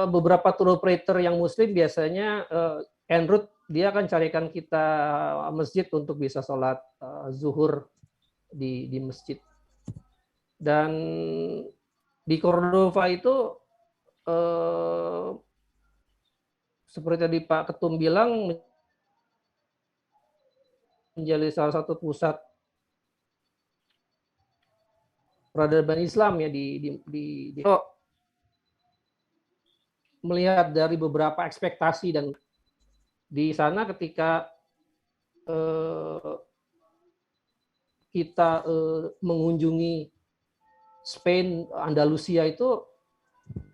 beberapa tour operator yang Muslim biasanya en route dia akan carikan kita masjid untuk bisa sholat zuhur di masjid. Dan di Cordova itu seperti tadi Pak Ketum bilang menjadi salah satu pusat peradaban Islam ya di melihat dari beberapa ekspektasi, dan di sana ketika kita mengunjungi Spain, Andalusia itu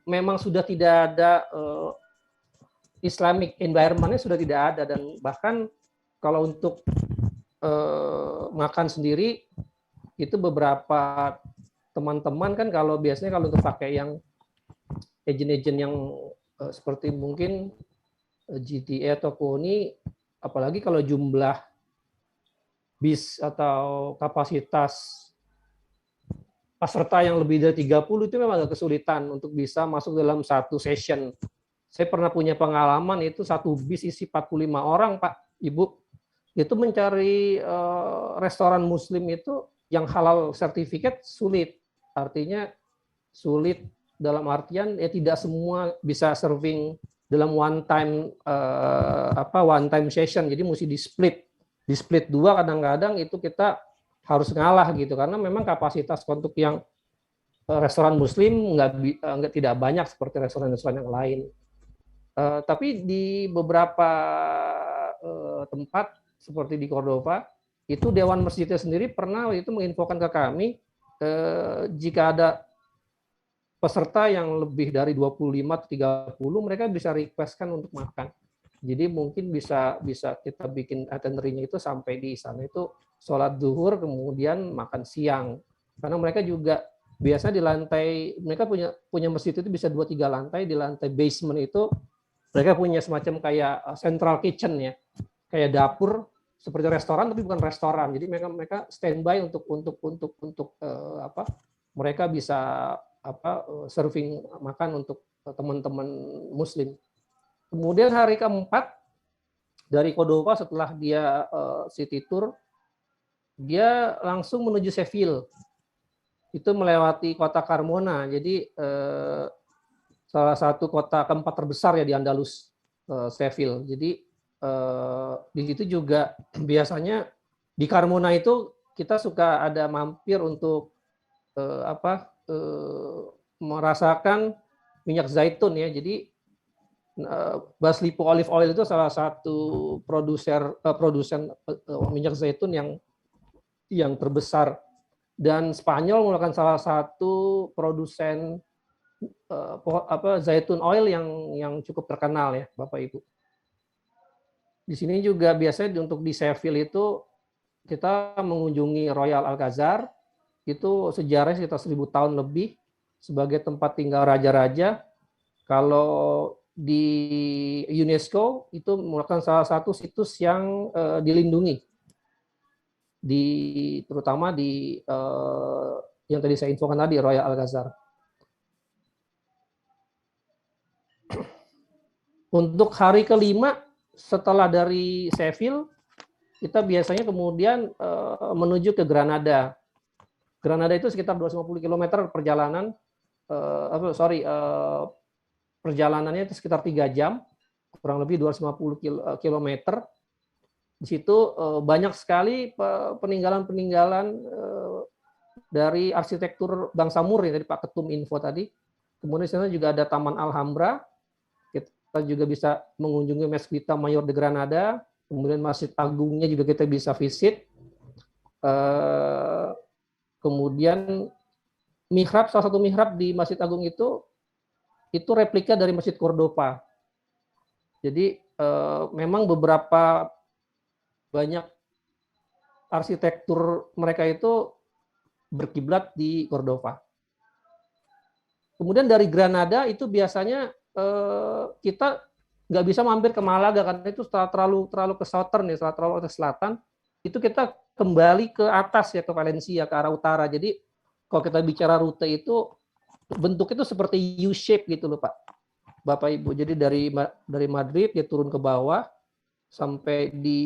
memang sudah tidak ada Islamic environment-nya sudah tidak ada, dan bahkan kalau untuk makan sendiri itu beberapa teman-teman kan kalau biasanya kalau untuk pakai yang agent-agent yang seperti mungkin GTA atau KONI, apalagi kalau jumlah bis atau kapasitas peserta yang lebih dari 30 itu memang agak kesulitan untuk bisa masuk dalam satu session. Saya pernah punya pengalaman itu satu bis isi 45 orang, Pak, Ibu. Itu mencari restoran muslim itu yang halal sertifikat sulit. Artinya sulit dalam artian ya tidak semua bisa serving dalam one time session. Jadi mesti di split dua, kadang-kadang itu kita harus ngalah gitu karena memang kapasitas untuk yang restoran muslim tidak banyak seperti restoran-restoran yang lain. Tapi di beberapa tempat seperti di Cordova itu Dewan Masjidnya sendiri pernah itu menginfokan ke kami jika ada peserta yang lebih dari 25 atau 30 mereka bisa requestkan untuk makan. Jadi mungkin bisa kita bikin itinerary-nya itu sampai di sana itu sholat zuhur kemudian makan siang. Karena mereka juga biasa di lantai, mereka punya masjid itu bisa 2-3 lantai, di lantai basement itu mereka punya semacam kayak central kitchen ya, kayak dapur seperti restoran tapi bukan restoran. Jadi mereka standby untuk mereka bisa serving makan untuk teman-teman muslim. Kemudian hari keempat dari Cordova setelah dia city tour, dia langsung menuju Seville. Itu melewati kota Carmona. Jadi salah satu kota keempat terbesar ya di Andalus, Seville. Jadi di situ juga biasanya di Carmona itu kita suka ada mampir untuk merasakan minyak zaitun ya. Jadi Baslipo Olive Oil itu salah satu produsen minyak zaitun yang terbesar, dan Spanyol merupakan salah satu produsen zaitun oil yang cukup terkenal ya Bapak Ibu. Di sini juga biasanya untuk di Seville itu kita mengunjungi Royal Alcazar, itu sejarahnya sekitar 1000 tahun lebih sebagai tempat tinggal raja-raja. Kalau di UNESCO itu merupakan salah satu situs yang dilindungi, terutama di yang tadi saya infokan tadi Royal Alcazar. Untuk hari kelima setelah dari Seville, kita biasanya kemudian menuju ke Granada. Granada itu sekitar 250 km perjalanan. Perjalanannya itu sekitar 3 jam, kurang lebih 250 km. Di situ banyak sekali peninggalan-peninggalan dari arsitektur bangsa Moor yang tadi Pak Ketum info tadi. Kemudian di sana juga ada Taman Alhambra. Kita juga bisa mengunjungi Mezquita Mayor de Granada. Kemudian Masjid Agungnya juga kita bisa visit. Kemudian mihrab, salah satu mihrab di Masjid Agung itu replika dari Masjid Cordova. Jadi memang beberapa banyak arsitektur mereka itu berkiblat di Cordova. Kemudian dari Granada itu biasanya kita nggak bisa mampir ke Malaga karena itu terlalu ke southern ya, terlalu ke selatan. Itu kita kembali ke atas ya, ke Valencia, ke arah utara. Jadi kalau kita bicara rute itu bentuk itu seperti U-shape gitu loh Pak, Bapak Ibu. Jadi dari Madrid dia turun ke bawah sampai di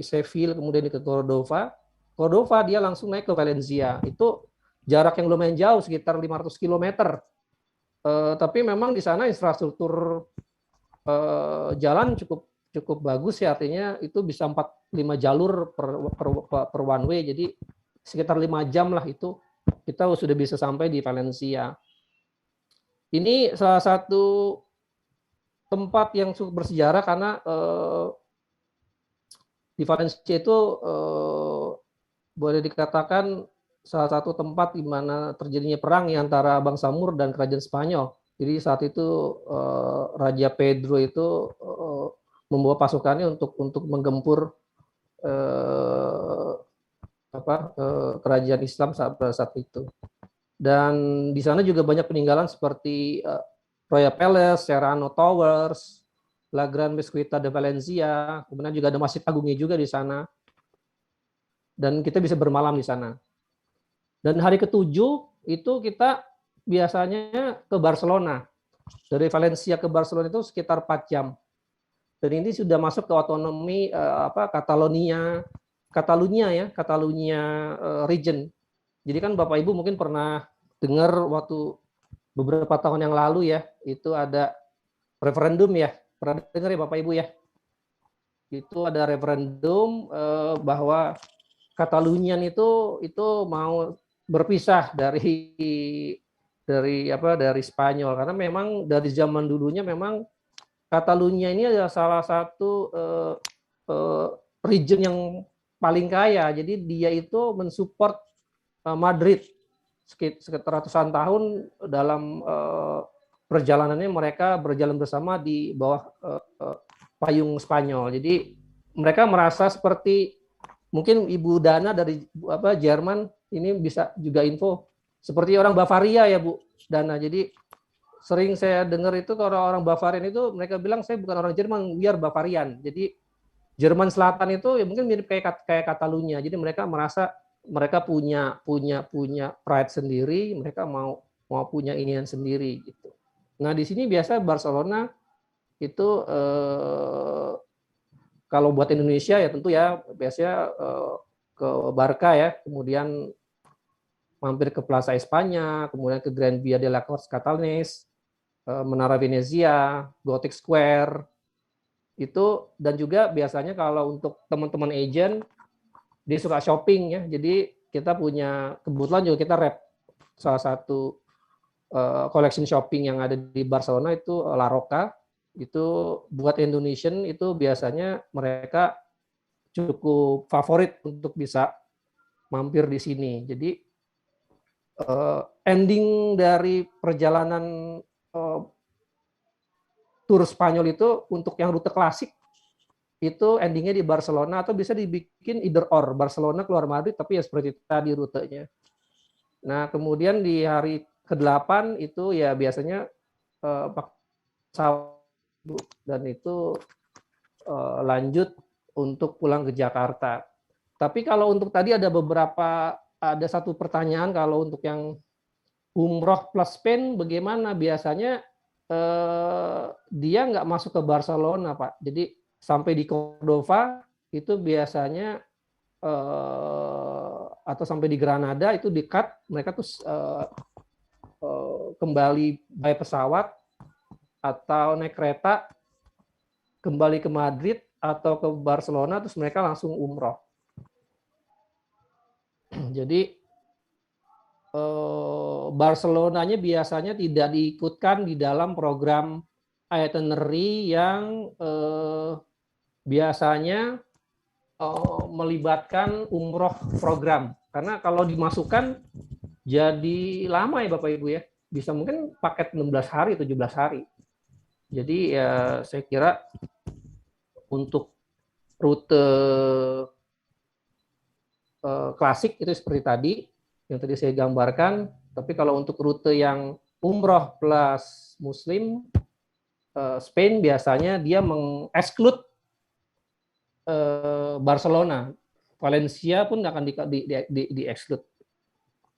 Seville, kemudian ke Cordova. Cordova dia langsung naik ke Valencia. Itu jarak yang lumayan jauh, sekitar 500 km. Tapi memang di sana infrastruktur jalan cukup bagus ya, artinya itu bisa 4-5 jalur per one way. Jadi sekitar 5 jam lah itu kita sudah bisa sampai di Valencia. Ini salah satu tempat yang cukup bersejarah karena di Valencia itu boleh dikatakan salah satu tempat di mana terjadinya perang antara bangsa Moor dan kerajaan Spanyol. Jadi saat itu Raja Pedro itu membawa pasukannya untuk menggempur kerajaan Islam saat itu. Dan di sana juga banyak peninggalan seperti Royal Palace, Serrano Towers, La Gran Mezquita de Valencia, kemudian juga ada Masjid Agungnya juga di sana. Dan kita bisa bermalam di sana. Dan hari ke-7 itu kita biasanya ke Barcelona. Dari Valencia ke Barcelona itu sekitar 4 jam. Dan ini sudah masuk ke otonomi Catalunya region. Jadi kan Bapak Ibu mungkin pernah dengar waktu beberapa tahun yang lalu ya, itu ada referendum ya. Pernah dengar ya Bapak Ibu ya? Itu ada referendum bahwa Katalunian itu mau berpisah dari Spanyol, karena memang dari zaman dulunya memang Catalunya ini adalah salah satu region yang paling kaya. Jadi dia itu mensupport Madrid sekitar ratusan tahun dalam perjalanannya, mereka berjalan bersama di bawah payung Spanyol. Jadi mereka merasa seperti, mungkin Ibu Dana dari Jerman ini bisa juga info, seperti orang Bavaria ya Bu Dana. Jadi sering saya dengar itu kalau orang Bavarian itu mereka bilang saya bukan orang Jerman, we are Bavarian. Jadi Jerman Selatan itu ya mungkin mirip kayak Catalunya. Jadi mereka merasa mereka punya pride sendiri, mereka mau punya inian sendiri gitu. Nah, di sini biasa Barcelona itu kalau buat Indonesia ya tentu ya biasanya ke Barca ya, kemudian mampir ke Plaza Espanya, kemudian ke Gran Via de la Corts Catalanes, Menara Venezia, Gothic Square, itu. Dan juga biasanya kalau untuk teman-teman agent, dia suka shopping ya, jadi kita punya, kebetulan juga kita rep salah satu collection shopping yang ada di Barcelona itu La Roca. Itu buat Indonesian itu biasanya mereka cukup favorit untuk bisa mampir di sini. Jadi ending dari perjalanan tur Spanyol itu untuk yang rute klasik itu endingnya di Barcelona, atau bisa dibikin either or, Barcelona keluar Madrid, tapi ya seperti tadi rutenya. Nah, kemudian di hari ke-8 itu ya biasanya pesawat, dan itu lanjut untuk pulang ke Jakarta. Tapi kalau untuk tadi ada satu pertanyaan, kalau untuk yang umroh plus Spain bagaimana? Biasanya dia nggak masuk ke Barcelona, Pak. Jadi sampai di Cordova itu biasanya atau sampai di Granada itu di-cut, mereka terus kembali by pesawat atau naik kereta kembali ke Madrid atau ke Barcelona, terus mereka langsung umroh. Jadi Barcelonanya biasanya tidak diikutkan di dalam program itinerary yang biasanya melibatkan umroh program. Karena kalau dimasukkan jadi lama ya Bapak Ibu ya, bisa mungkin paket 16 hari, 17 hari. Jadi ya saya kira untuk rute klasik itu seperti tadi, yang tadi saya gambarkan. Tapi kalau untuk rute yang umroh plus muslim, Spain biasanya dia meng-exclude Barcelona. Valencia pun akan di-exclude.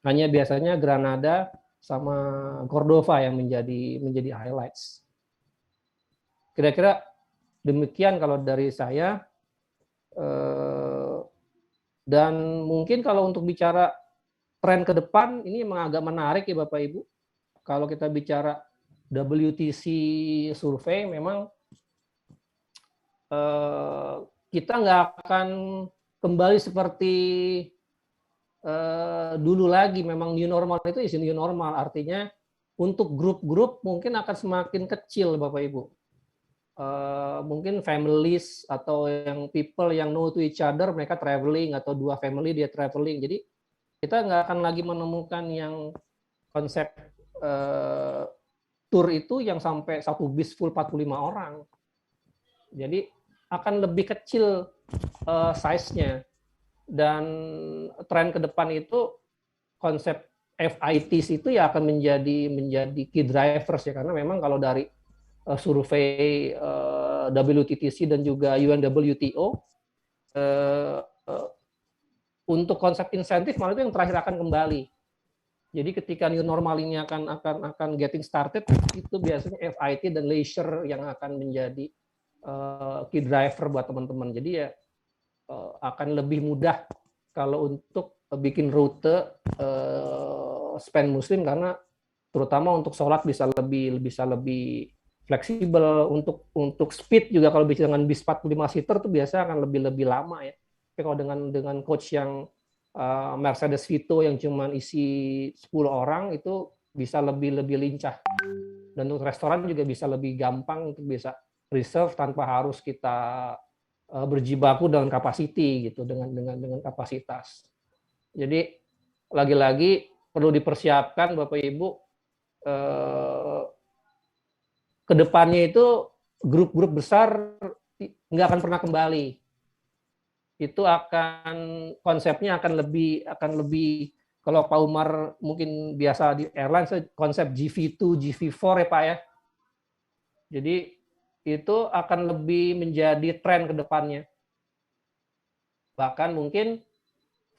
Hanya biasanya Granada sama Cordova yang menjadi highlights. Kira-kira demikian kalau dari saya. Dan mungkin kalau untuk bicara tren ke depan, ini memang agak menarik ya Bapak Ibu. Kalau kita bicara WTC survei, memang kita nggak akan kembali seperti dulu lagi. Memang new normal itu is new normal. Artinya untuk grup-grup mungkin akan semakin kecil Bapak Ibu. mungkin families atau yang people yang know to each other, mereka traveling, atau dua family dia traveling. Jadi kita nggak akan lagi menemukan yang konsep tour itu yang sampai satu bis full 45 orang. Jadi akan lebih kecil size-nya. Dan tren ke depan itu konsep FITs itu ya akan menjadi key drivers ya, karena memang kalau dari survei WTTC dan juga UNWTO untuk konsep insentif malah itu yang terakhir akan kembali. Jadi ketika new normal ini akan getting started, itu biasanya FIT dan leisure yang akan menjadi key driver buat teman-teman. Jadi ya akan lebih mudah kalau untuk bikin rute spend muslim, karena terutama untuk sholat bisa lebih fleksibel. Untuk speed juga kalau bicara dengan bis 45 seater itu biasa akan lebih lama ya. Tapi kalau dengan coach yang Mercedes Vito yang cuma isi 10 orang itu bisa lebih lincah. Dan untuk restoran juga bisa lebih gampang untuk bisa reserve tanpa harus kita berjibaku dengan capacity gitu, dengan kapasitas. Jadi lagi-lagi perlu dipersiapkan Bapak Ibu, ke depannya itu grup-grup besar nggak akan pernah kembali. Itu konsepnya akan lebih kalau Pak Umar mungkin biasa di airline konsep GV2, GV4 ya Pak ya. Jadi itu akan lebih menjadi tren ke depannya. Bahkan mungkin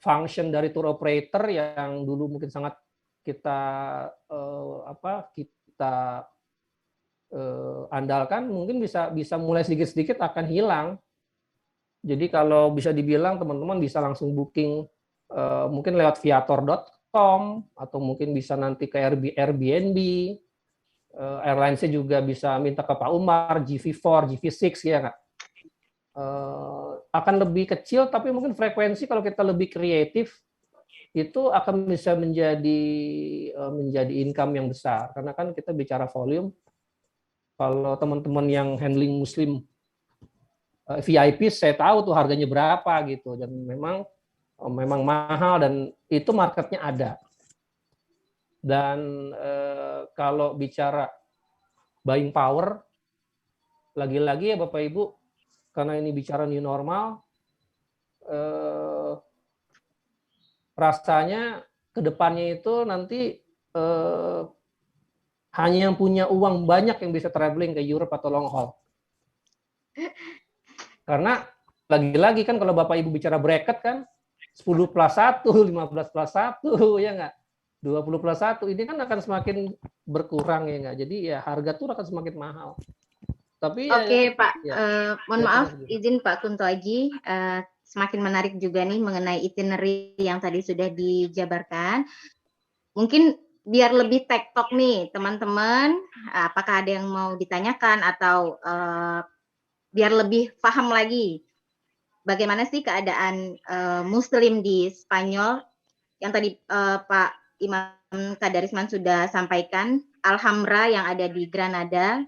function dari tour operator yang dulu mungkin sangat kita andalkan, mungkin bisa mulai sedikit-sedikit akan hilang. Jadi kalau bisa dibilang teman-teman bisa langsung booking mungkin lewat viator.com atau mungkin bisa nanti ke Airbnb. Airlines-nya juga bisa minta ke Pak Umar, GV4, GV6 ya Kak. Akan lebih kecil, tapi mungkin frekuensi kalau kita lebih kreatif itu akan bisa menjadi income yang besar. Karena kan kita bicara volume, kalau teman-teman yang handling muslim VIP saya tahu tuh harganya berapa gitu, dan memang mahal dan itu marketnya ada. Dan kalau bicara buying power, lagi-lagi ya Bapak Ibu, karena ini bicara new normal, rasanya ke depannya itu nanti hanya yang punya uang banyak yang bisa traveling ke Europe atau long haul. Karena lagi-lagi kan kalau Bapak Ibu bicara bracket kan 10 plus 1, 15 plus 1 ya nggak? 20 plus 1 ini kan akan semakin berkurang ya nggak? Jadi ya harga tuh akan semakin mahal. Tapi Oke, Pak, mohon maaf izin Pak Kunto Aji, semakin menarik juga nih mengenai itinerary yang tadi sudah dijabarkan. Mungkin biar lebih tektok nih teman-teman, apakah ada yang mau ditanyakan atau biar lebih paham lagi bagaimana sih keadaan Muslim di Spanyol yang tadi Pak Imam Kadarisman sudah sampaikan, Alhambra yang ada di Granada.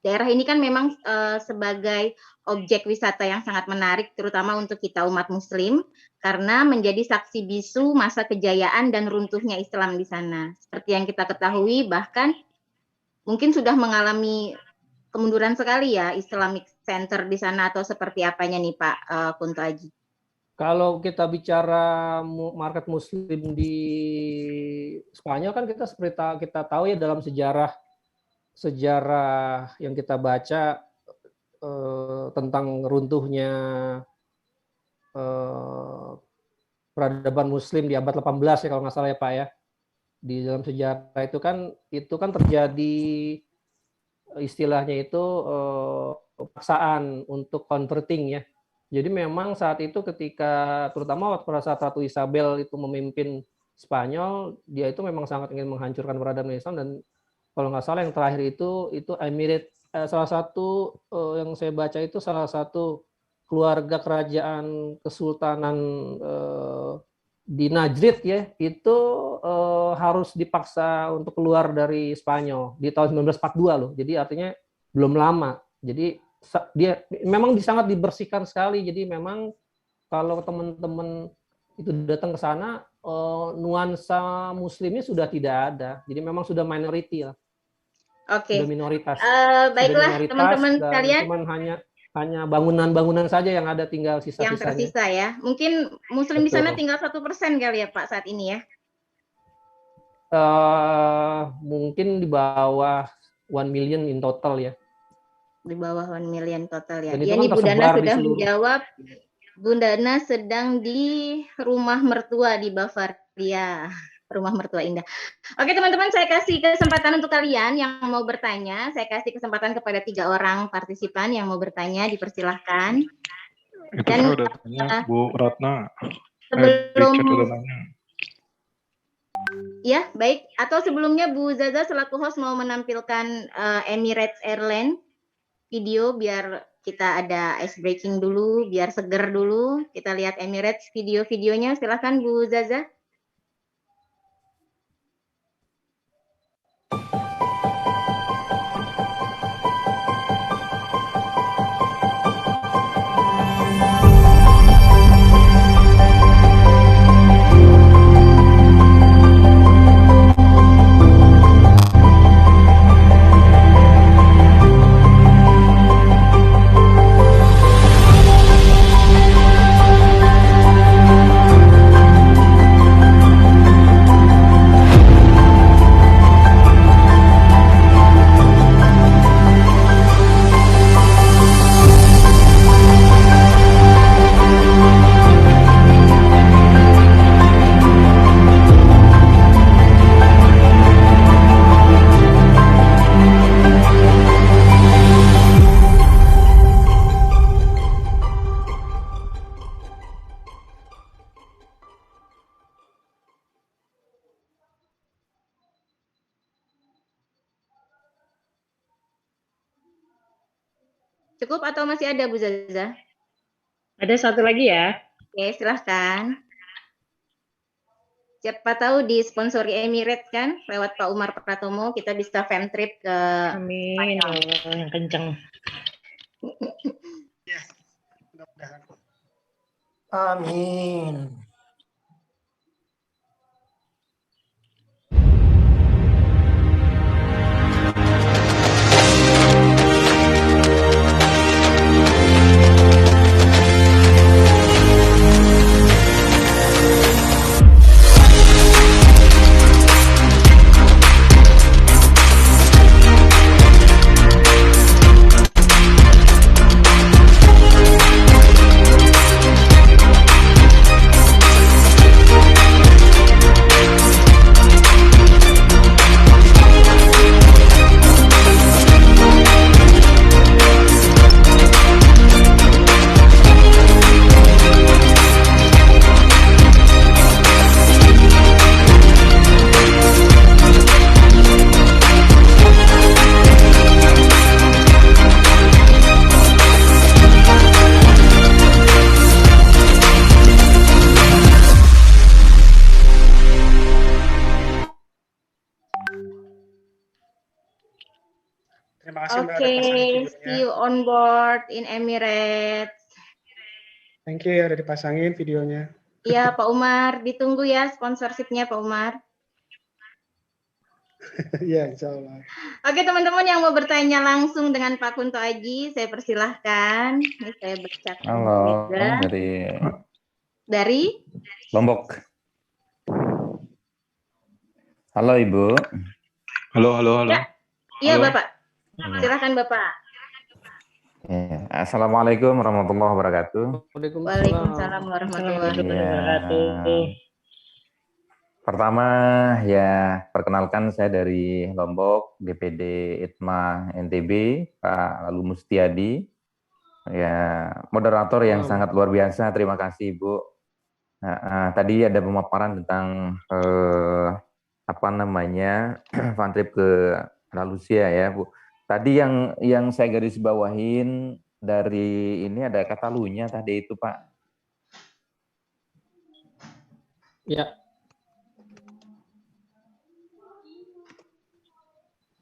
Daerah ini kan memang sebagai objek wisata yang sangat menarik, terutama untuk kita umat Muslim, karena menjadi saksi bisu masa kejayaan dan runtuhnya Islam di sana. Seperti yang kita ketahui, bahkan mungkin sudah mengalami kemunduran sekali ya Islamic Center di sana, atau seperti apanya nih Pak Kunto Aji? Kalau kita bicara market Muslim di Spanyol kan kita seperti kita tahu ya dalam sejarah yang kita baca tentang runtuhnya peradaban Muslim di abad 18 ya kalau nggak salah ya Pak ya. Di dalam sejarah itu kan terjadi istilahnya itu paksaan untuk converting ya. Jadi memang saat itu ketika terutama pada saat Ratu Isabel itu memimpin Spanyol, dia itu memang sangat ingin menghancurkan peradaban Islam, dan kalau nggak salah yang terakhir itu Emirate, salah satu yang saya baca itu salah satu keluarga kerajaan kesultanan di Najd ya, itu harus dipaksa untuk keluar dari Spanyol di tahun 1942 loh. Jadi artinya belum lama. Jadi dia memang sangat dibersihkan sekali. Jadi memang kalau teman-teman itu datang ke sana, nuansa Muslimnya sudah tidak ada. Jadi memang sudah minority lah. Oke. Sudah minoritas. Baiklah teman-teman sekalian. Cuman hanya bangunan-bangunan saja yang ada, tinggal sisa-sisanya. Yang tersisa ya. Mungkin Muslim di sana tinggal 1% kali ya Pak saat ini ya. Mungkin di bawah 1 million in total ya. Di bawah 1 million total ya. Dan Ya, itu kan ini Bu Dana tersebar di sudah seluruh- menjawab. Bu Dana sedang di rumah mertua di Bavaria. Rumah mertua indah. Oke teman-teman, saya kasih kesempatan untuk kalian yang mau bertanya. Saya kasih kesempatan kepada 3 orang partisipan yang mau bertanya, dipersilahkan. Itu Dan, saya udah tanya, Bu Ratna. sebelum Richard udah nanya. Ya, baik. Atau sebelumnya Bu Zaza selaku host mau menampilkan Emirates Airlines video biar kita ada ice breaking dulu, biar seger dulu. Kita lihat Emirates video-videonya. Silahkan Bu Zaza. Cukup atau masih ada Bu Zaza? Ada satu lagi ya. Oke, silahkan. Siapa tahu disponsori Emirates kan, lewat Pak Umar Pratomo, kita bisa fam trip ke Amin, ya Allah, yang kencang. Amin. Terima kasih Mbak. Oke, see you on board in Emirates. Thank you ya udah dipasangin videonya. Iya Pak Umar, ditunggu ya sponsorshipnya Pak Umar. Iya, insya Allah. Oke teman-teman yang mau bertanya langsung dengan Pak Kunto Aji, saya persilahkan. Ini saya baca. Halo, dari Lombok. Halo Ibu. Halo. Iya Halo. Bapak, silahkan Bapak. Ya, Assalamualaikum warahmatullahi wabarakatuh. Waalaikumsalam warahmatullahi wabarakatuh. Pertama ya perkenalkan saya dari Lombok, DPD ITMA NTB, Pak Lalu Mustiadi. Ya, moderator yang sangat luar biasa. Terima kasih Ibu. Tadi ada pemaparan tentang fun trip ke Andalusia ya Bu. Tadi yang saya garis bawahin dari ini ada Katalunya tadi itu Pak. Ya.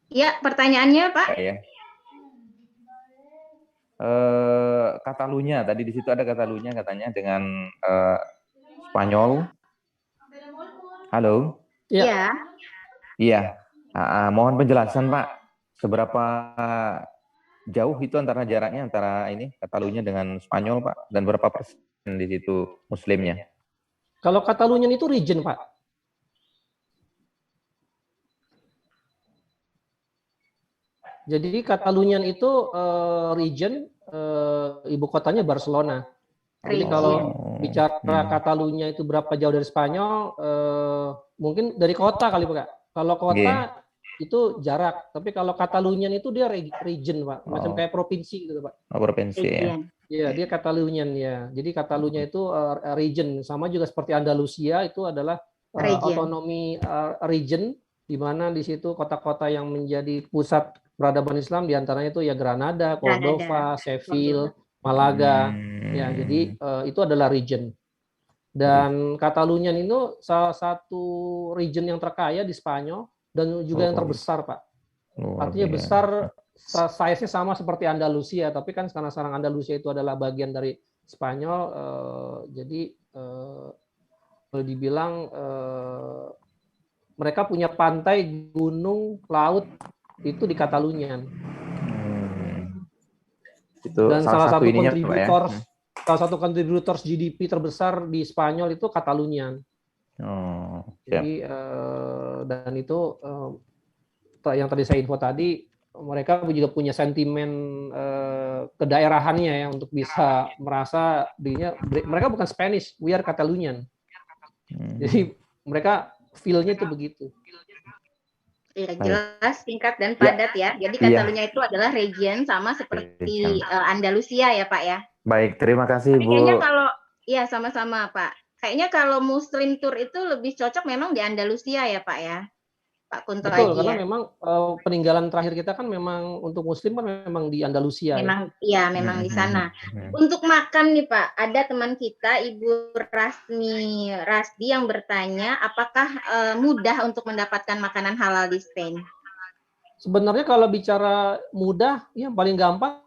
Ya, pertanyaannya Pak. Ya. Katalunya, tadi di situ ada Katalunya katanya dengan Spanyol. Halo? Iya. Iya. Mohon penjelasan Pak, seberapa jauh itu antara jaraknya antara ini Katalunya dengan Spanyol Pak, dan berapa persen di situ Muslimnya? Kalau Katalunian itu region Pak. Jadi Katalunian itu region, ibu kotanya Barcelona. Jadi kalau bicara Katalunya itu berapa jauh dari Spanyol, mungkin dari kota kali Pak. Kalau kota itu jarak, tapi kalau Katalunian itu dia region Pak, macam kayak provinsi gitu Pak. Provinsi ya. Iya, dia Katalunian ya. Jadi Katalunya itu region, sama juga seperti Andalusia itu adalah otonomi region, di mana di situ kota-kota yang menjadi pusat peradaban Islam diantaranya itu ya Granada, Cordova, Seville, Malaga, ya. Jadi itu adalah region. Dan Katalunian itu salah satu region yang terkaya di Spanyol dan juga yang terbesar, Pak. Artinya besar, size-nya sama seperti Andalusia, tapi kan sekarang Andalusia itu adalah bagian dari Spanyol, jadi boleh dibilang mereka punya pantai, gunung, laut itu di Katalunian. Itu dan salah satu ininya, kontributor, salah satu kontributor GDP terbesar di Spanyol itu Katalunian. Jadi dan itu yang tadi saya info tadi, mereka juga punya sentimen kedaerahannya ya untuk bisa merasa dirinya, mereka bukan Spanish, we are Catalonian. Jadi mereka feel-nya itu begitu. Ya, jelas, singkat dan padat ya. Jadi Katalunya itu adalah region sama seperti Andalusia ya Pak ya. Baik, terima kasih Bu. Kayaknya kalau ya sama-sama Pak. Kayaknya kalau Muslim Tour itu lebih cocok memang di Andalusia ya Pak ya. Pak Kunto Betul, Aji karena ya. memang peninggalan terakhir kita kan memang untuk Muslim kan memang di Andalusia. Memang ya, memang di sana. Untuk makan nih Pak, ada teman kita Ibu Rasdi yang bertanya, apakah mudah untuk mendapatkan makanan halal di Spain? Sebenarnya kalau bicara mudah, yang paling gampang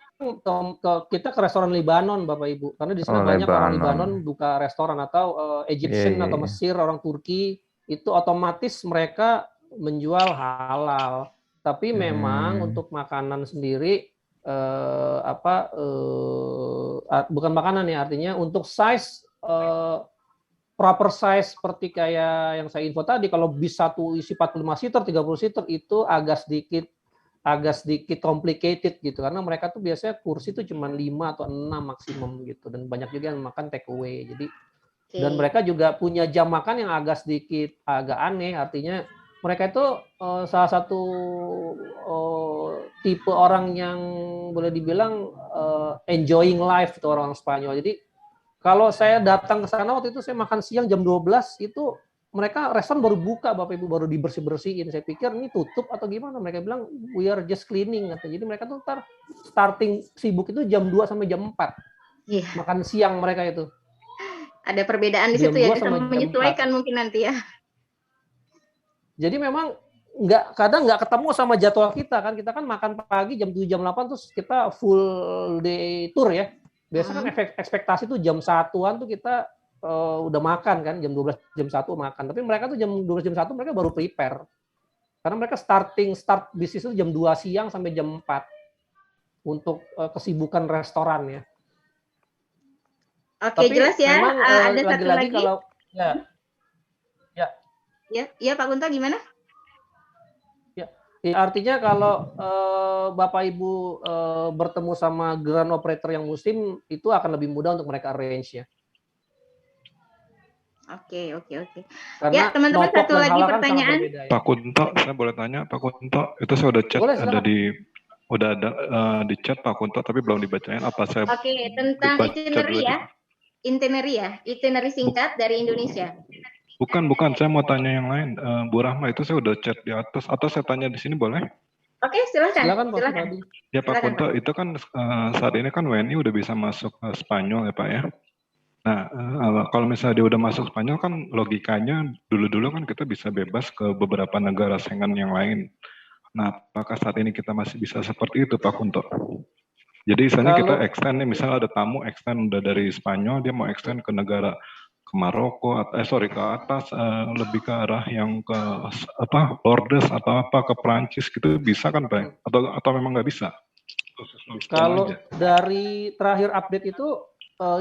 kita ke restoran Lebanon, Bapak Ibu, karena di sana banyak orang Lebanon buka restoran, atau Egyptian atau Mesir, orang Turki, itu otomatis mereka menjual halal. Tapi memang untuk makanan sendiri bukan makanan ya, artinya untuk size proper size seperti kayak yang saya info tadi, kalau bis satu isi 45 seater, 30 seater itu agak sedikit complicated gitu, karena mereka tuh biasanya kursi tuh cuma 5 atau 6 maksimum gitu, dan banyak juga yang makan take away. Jadi dan mereka juga punya jam makan yang agak aneh, artinya mereka itu salah satu tipe orang yang boleh dibilang enjoying life itu orang Spanyol. Jadi kalau saya datang ke sana waktu itu, saya makan siang jam 12 itu mereka restoran baru buka, Bapak Ibu, baru dibersih-bersihin. Saya pikir ini tutup atau gimana. Mereka bilang we are just cleaning. Jadi mereka tuh starting sibuk itu jam 2 sampai jam 4. Makan siang mereka itu. Ada perbedaan di situ ya, kita menyesuaikan mungkin nanti ya. Jadi memang kadang nggak ketemu sama jadwal kita kan. Kita kan makan pagi jam 7 jam 8 terus kita full day tour ya. Biasanya kan ekspektasi tuh jam 1-an tuh kita udah makan kan, jam 12 jam 1 makan. Tapi mereka tuh jam 12 jam 1 mereka baru prepare. Karena mereka start bisnis itu jam 2 siang sampai jam 4 untuk kesibukan restoran ya. Oke, tapi jelas ya. Ada satu lagi kalau ya Pak Kunto gimana? Ya, artinya kalau Bapak Ibu bertemu sama grand operator yang Muslim, itu akan lebih mudah untuk mereka arrange ya. Oke. Karena ya teman-teman, satu lagi pertanyaan. Ya. Pak Kunto, saya boleh tanya, Pak Kunto, itu saya udah chat, udah ada di chat Pak Kunto, tapi belum dibacain. Apa saya? Oke, tentang itinerary singkat dari Indonesia. Bukan, saya mau tanya yang lain. Bu Rahma, itu saya udah chat di atas, atau saya tanya di sini boleh? Oke, silakan. Ya Pak Kunto, itu kan saat ini kan WNI udah bisa masuk ke Spanyol ya Pak ya. Nah, kalau misalnya dia udah masuk Spanyol kan logikanya dulu-dulu kan kita bisa bebas ke beberapa negara Schengen yang lain. Nah, apakah saat ini kita masih bisa seperti itu Pak Kunto? Jadi misalnya kita Kalau extend nih, misalnya ada tamu extend udah dari Spanyol, dia mau extend ke negara ke Maroko, ke atas, lebih ke arah yang ke Lourdes atau apa ke Prancis gitu, bisa kan Pak? Atau memang nggak bisa? Kalau dari terakhir update itu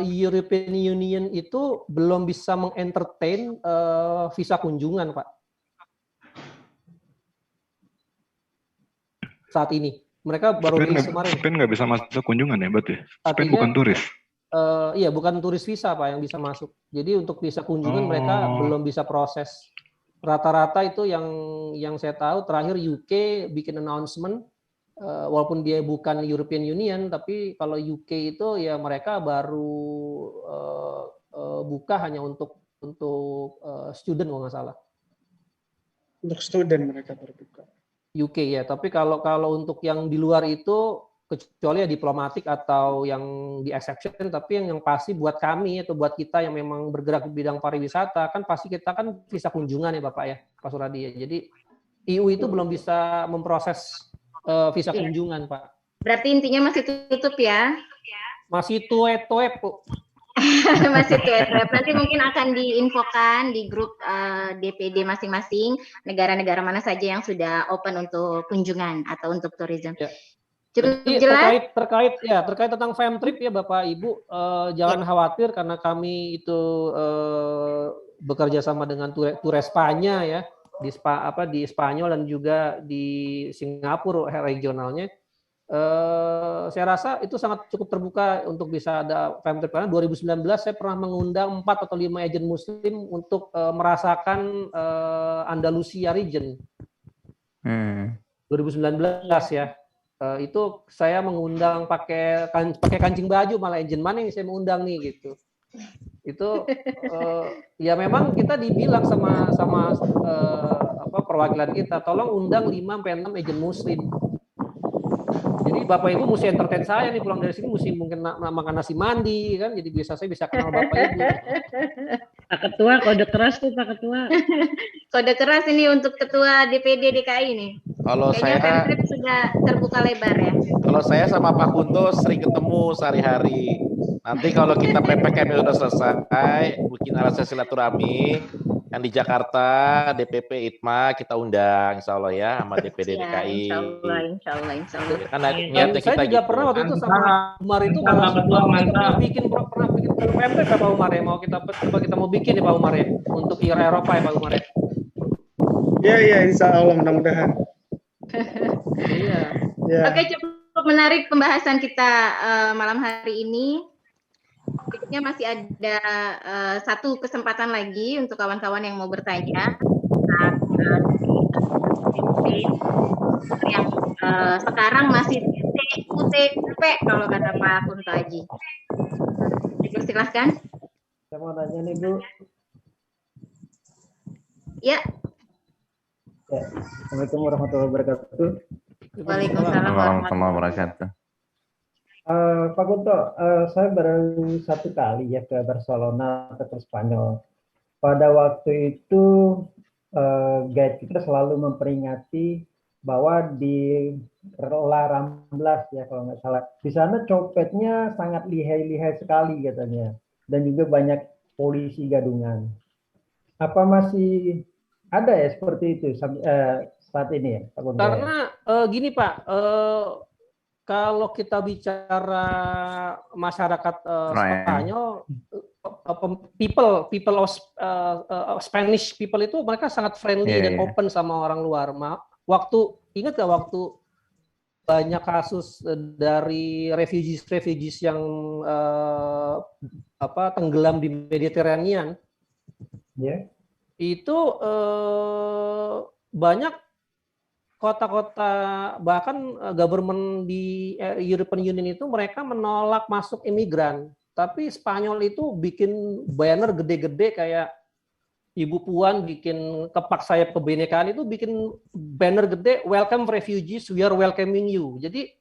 European Union itu belum bisa mengentertain visa kunjungan, Pak. Saat ini. Mereka baru rilis kemarin. Spain nggak bisa masuk kunjungan ya, berarti? Spain Artinya, bukan turis? Iya, bukan turis visa, Pak, yang bisa masuk. Jadi untuk visa kunjungan mereka belum bisa proses. Rata-rata itu yang saya tahu terakhir UK bikin announcement, walaupun dia bukan European Union, tapi kalau UK itu ya mereka baru buka hanya untuk student kalau nggak salah. Untuk student mereka terbuka. UK ya, tapi kalau untuk yang di luar itu kecuali ya diplomatik atau yang di exception, tapi yang pasti buat kami atau buat kita yang memang bergerak di bidang pariwisata kan pasti kita kan visa kunjungan ya Bapak ya, Pak Suradi ya. Jadi EU itu belum bisa memproses visa kunjungan Pak. Berarti intinya masih tutup ya? Masih tuet-tuet Bu. Masih tuet-tuet. Nanti mungkin akan diinfokan di grup DPD masing-masing negara-negara mana saja yang sudah open untuk kunjungan atau untuk tourism. Ya. Cukup Jadi jelas. terkait tentang Femtrip ya Bapak Ibu, jangan khawatir karena kami itu bekerja sama dengan Tour Espanya ya di Spanyol dan juga di Singapura regionalnya. Saya rasa itu sangat cukup terbuka untuk bisa ada Femtrip karena 2019 saya pernah mengundang 4 atau 5 agen muslim untuk merasakan Andalusia region. 2019 ya. Itu saya mengundang pakai kancing baju, malah agen mana yang saya mengundang nih gitu. Itu ya memang kita dibilang sama perwakilan kita, tolong undang 5-6 agen muslim. Jadi Bapak Ibu mesti entertain saya nih pulang dari sini, mesti mungkin makan nasi mandi kan, jadi saya bisa kenal Bapak Ibu. Pak Ketua, kode keras tuh Pak Ketua. Kode keras ini untuk Ketua DPD DKI nih. Kalau kayaknya saya Femtrip sudah terbuka lebar ya. Kalau saya sama Pak Kunto sering ketemu sehari-hari. Nanti kalau kita PPKM sudah selesai, mungkin ada sesi silaturahmi yang di Jakarta, DPP ITMA kita undang, insya Allah ya, sama DPD DKI. Insya Allah. Karena niatnya kita saya juga gitu. pernah waktu itu sama Umar itu pernah bikin Femtrip ya Pak Umar ya, kita mau bikin ya Pak Umar ya, untuk Eropa ya Pak Umar ya. Iya, insya Allah mudah-mudahan. Iya. Oke, cukup menarik pembahasan kita malam hari ini. Berikutnya masih ada satu kesempatan lagi untuk kawan-kawan yang mau bertanya. Yang sekarang masih UTP kalau kata Pak Kunto Aji. Silahkan. Saya mau tanya nih Bu. Ya. Assalamualaikum warahmatullahi wabarakatuh. Waalaikumsalam warahmatullahi wabarakatuh. Pak Kunto, saya baru satu kali ya ke Barcelona atau ke Spanyol. Pada waktu itu guide kita selalu memperingati bahwa di La Ramblas ya kalau nggak salah, di sana copetnya sangat lihai-lihai sekali katanya, dan juga banyak polisi gadungan. Apa masih ada ya seperti itu saat ini ya Pak Kunto? Karena gini Pak, kalau kita bicara masyarakat Spanyol, people of Spanish people itu mereka sangat friendly dan open sama orang luar. Ingat gak waktu banyak kasus dari refugees yang tenggelam di Mediterranean? Itu banyak kota-kota, bahkan government di European Union itu mereka menolak masuk imigran. Tapi Spanyol itu bikin banner gede-gede kayak Ibu Puan bikin kepak sayap kebinekaan itu bikin banner gede, welcome refugees, we are welcoming you. Jadi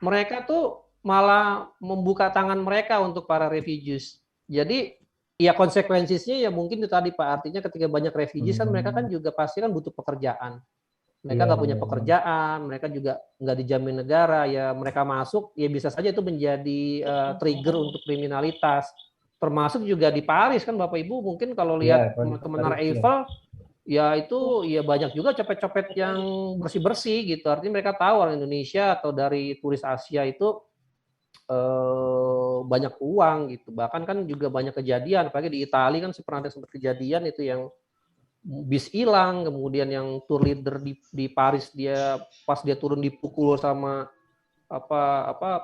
mereka tuh malah membuka tangan mereka untuk para refugees. Jadi ya konsekuensinya ya mungkin itu tadi Pak, artinya ketika banyak refugees kan mereka kan juga pasti kan butuh pekerjaan. Mereka nggak punya pekerjaan, mereka juga nggak dijamin negara, ya mereka masuk, ya bisa saja itu menjadi trigger untuk kriminalitas. Termasuk juga di Paris kan Bapak Ibu, mungkin kalau lihat Menara Eiffel, ya itu ya banyak juga copet-copet yang bersih-bersih gitu. Artinya mereka tahu orang Indonesia atau dari turis Asia itu banyak uang gitu. Bahkan kan juga banyak kejadian, apalagi di Italia kan pernah ada sempat kejadian itu yang bis hilang, kemudian yang tour leader di Paris pas dia turun dipukul sama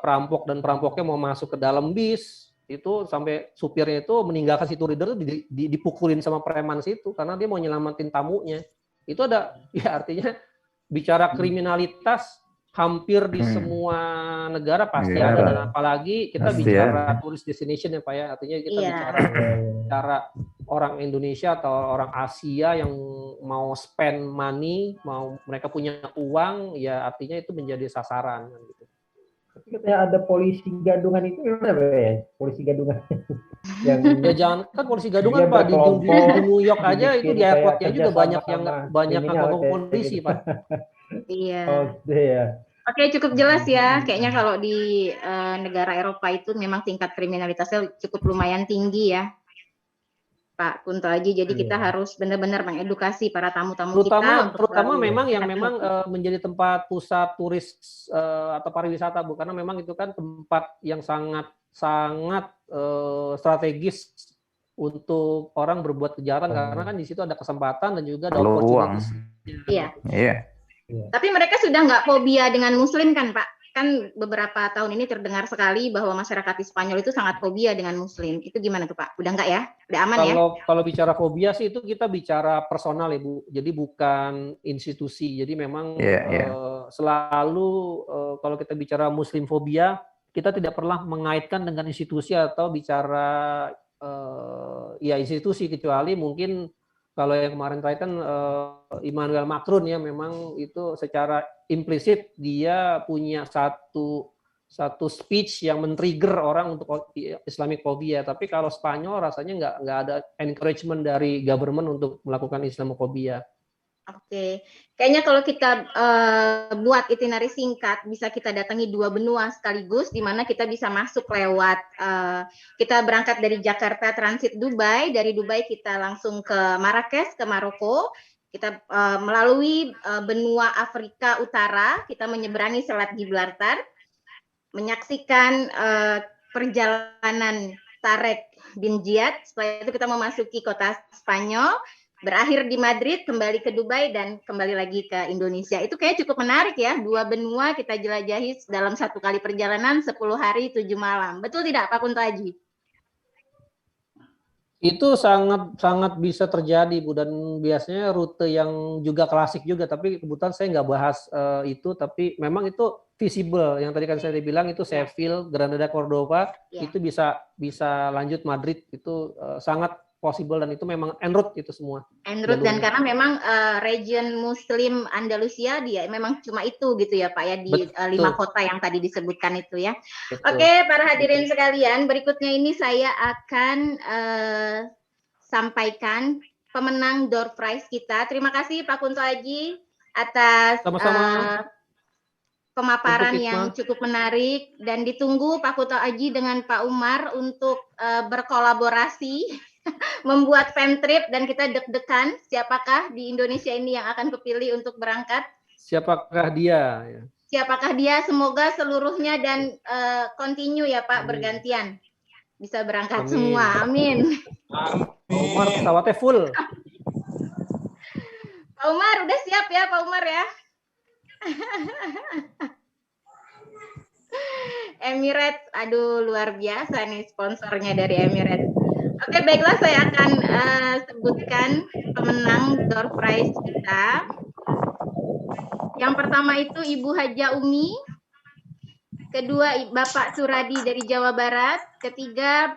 perampok, dan perampoknya mau masuk ke dalam bis itu sampai supirnya itu meninggalkan si tour leader itu dipukulin sama preman situ karena dia mau nyelamatin tamunya. Itu ada, ya artinya bicara kriminalitas hampir di semua negara pasti ada, dan apalagi kita bicara tourist destination ya Pak ya, artinya kita bicara orang Indonesia atau orang Asia yang mau spend money, mereka punya uang, ya artinya itu menjadi sasaran gitu. Tapi katanya ada polisi gadungan itu gimana Pak ya? Polisi gadungan. Ya jangan kan polisi gadungan Pak, di New York aja itu di airportnya juga banyak anggota polisi Pak. Iya. Iya. Oke, cukup jelas ya. Kayaknya kalau di negara Eropa itu memang tingkat kriminalitasnya cukup lumayan tinggi ya, Pak Kunto Aji. Jadi kita harus benar-benar mengedukasi para tamu-tamu kita. Terutama memang yang menjadi tempat pusat turis atau pariwisata, Bu, karena memang itu kan tempat yang sangat strategis untuk orang berbuat kejahatan, karena kan di situ ada kesempatan dan juga ada opportunities. Iya. Tapi mereka sudah nggak fobia dengan Muslim kan, Pak? Kan beberapa tahun ini terdengar sekali bahwa masyarakat di Spanyol itu sangat fobia dengan Muslim. Itu gimana tuh, Pak? Udah nggak ya? Udah aman ya? Kalau bicara fobia sih itu kita bicara personal ya, Bu. Jadi bukan institusi. Jadi memang selalu kalau kita bicara Muslim fobia, kita tidak pernah mengaitkan dengan institusi atau bicara institusi, kecuali mungkin kalau yang kemarin terakhir kan Emmanuel Macron ya, memang itu secara implisit dia punya satu speech yang men-trigger orang untuk Islamic phobia. Tapi kalau Spanyol rasanya nggak ada encouragement dari government untuk melakukan Islamophobia. Oke, kayaknya kalau kita buat itinerary singkat, bisa kita datangi 2 benua sekaligus, di mana kita bisa masuk lewat, kita berangkat dari Jakarta transit Dubai, dari Dubai kita langsung ke Marrakesh, ke Maroko, kita melalui benua Afrika Utara, kita menyeberangi Selat Gibraltar, menyaksikan perjalanan Tarek bin Ziyad, setelah itu kita memasuki kota Spanyol, berakhir di Madrid, kembali ke Dubai, dan kembali lagi ke Indonesia. Itu kayak cukup menarik ya, 2 benua kita jelajahi dalam 1 kali perjalanan, 10 hari 7 malam. Betul tidak Pak Kunto Aji? Itu sangat bisa terjadi, Bu, dan biasanya rute yang juga klasik juga, tapi kebetulan saya nggak bahas itu, tapi memang itu visible. Yang tadi kan saya bilang itu Seville, Granada, Cordova, itu bisa lanjut Madrid, itu sangat possible, dan itu memang en route itu semua. En route, dan karena memang region Muslim Andalusia dia memang cuma itu gitu ya Pak ya, di 5 kota yang tadi disebutkan itu ya. Betul. Oke, para hadirin sekalian, berikutnya ini saya akan sampaikan pemenang door prize kita. Terima kasih Pak Kunto Aji atas pemaparan yang cukup menarik, dan ditunggu Pak Kunto Aji dengan Pak Umar untuk berkolaborasi membuat fan trip, dan kita deg-degan siapakah di Indonesia ini yang akan kepilih untuk berangkat. Siapakah dia? Siapakah dia? Semoga seluruhnya dan continue ya Pak, bergantian bisa berangkat semua. Amin. Umar pesawatnya full. Pak Umar udah siap ya Pak Umar ya? Emirates, aduh luar biasa nih sponsornya dari Emirates. Oke, baiklah, saya akan sebutkan pemenang door prize kita. Yang pertama itu Ibu Haja Umi, kedua Bapak Suradi dari Jawa Barat, ketiga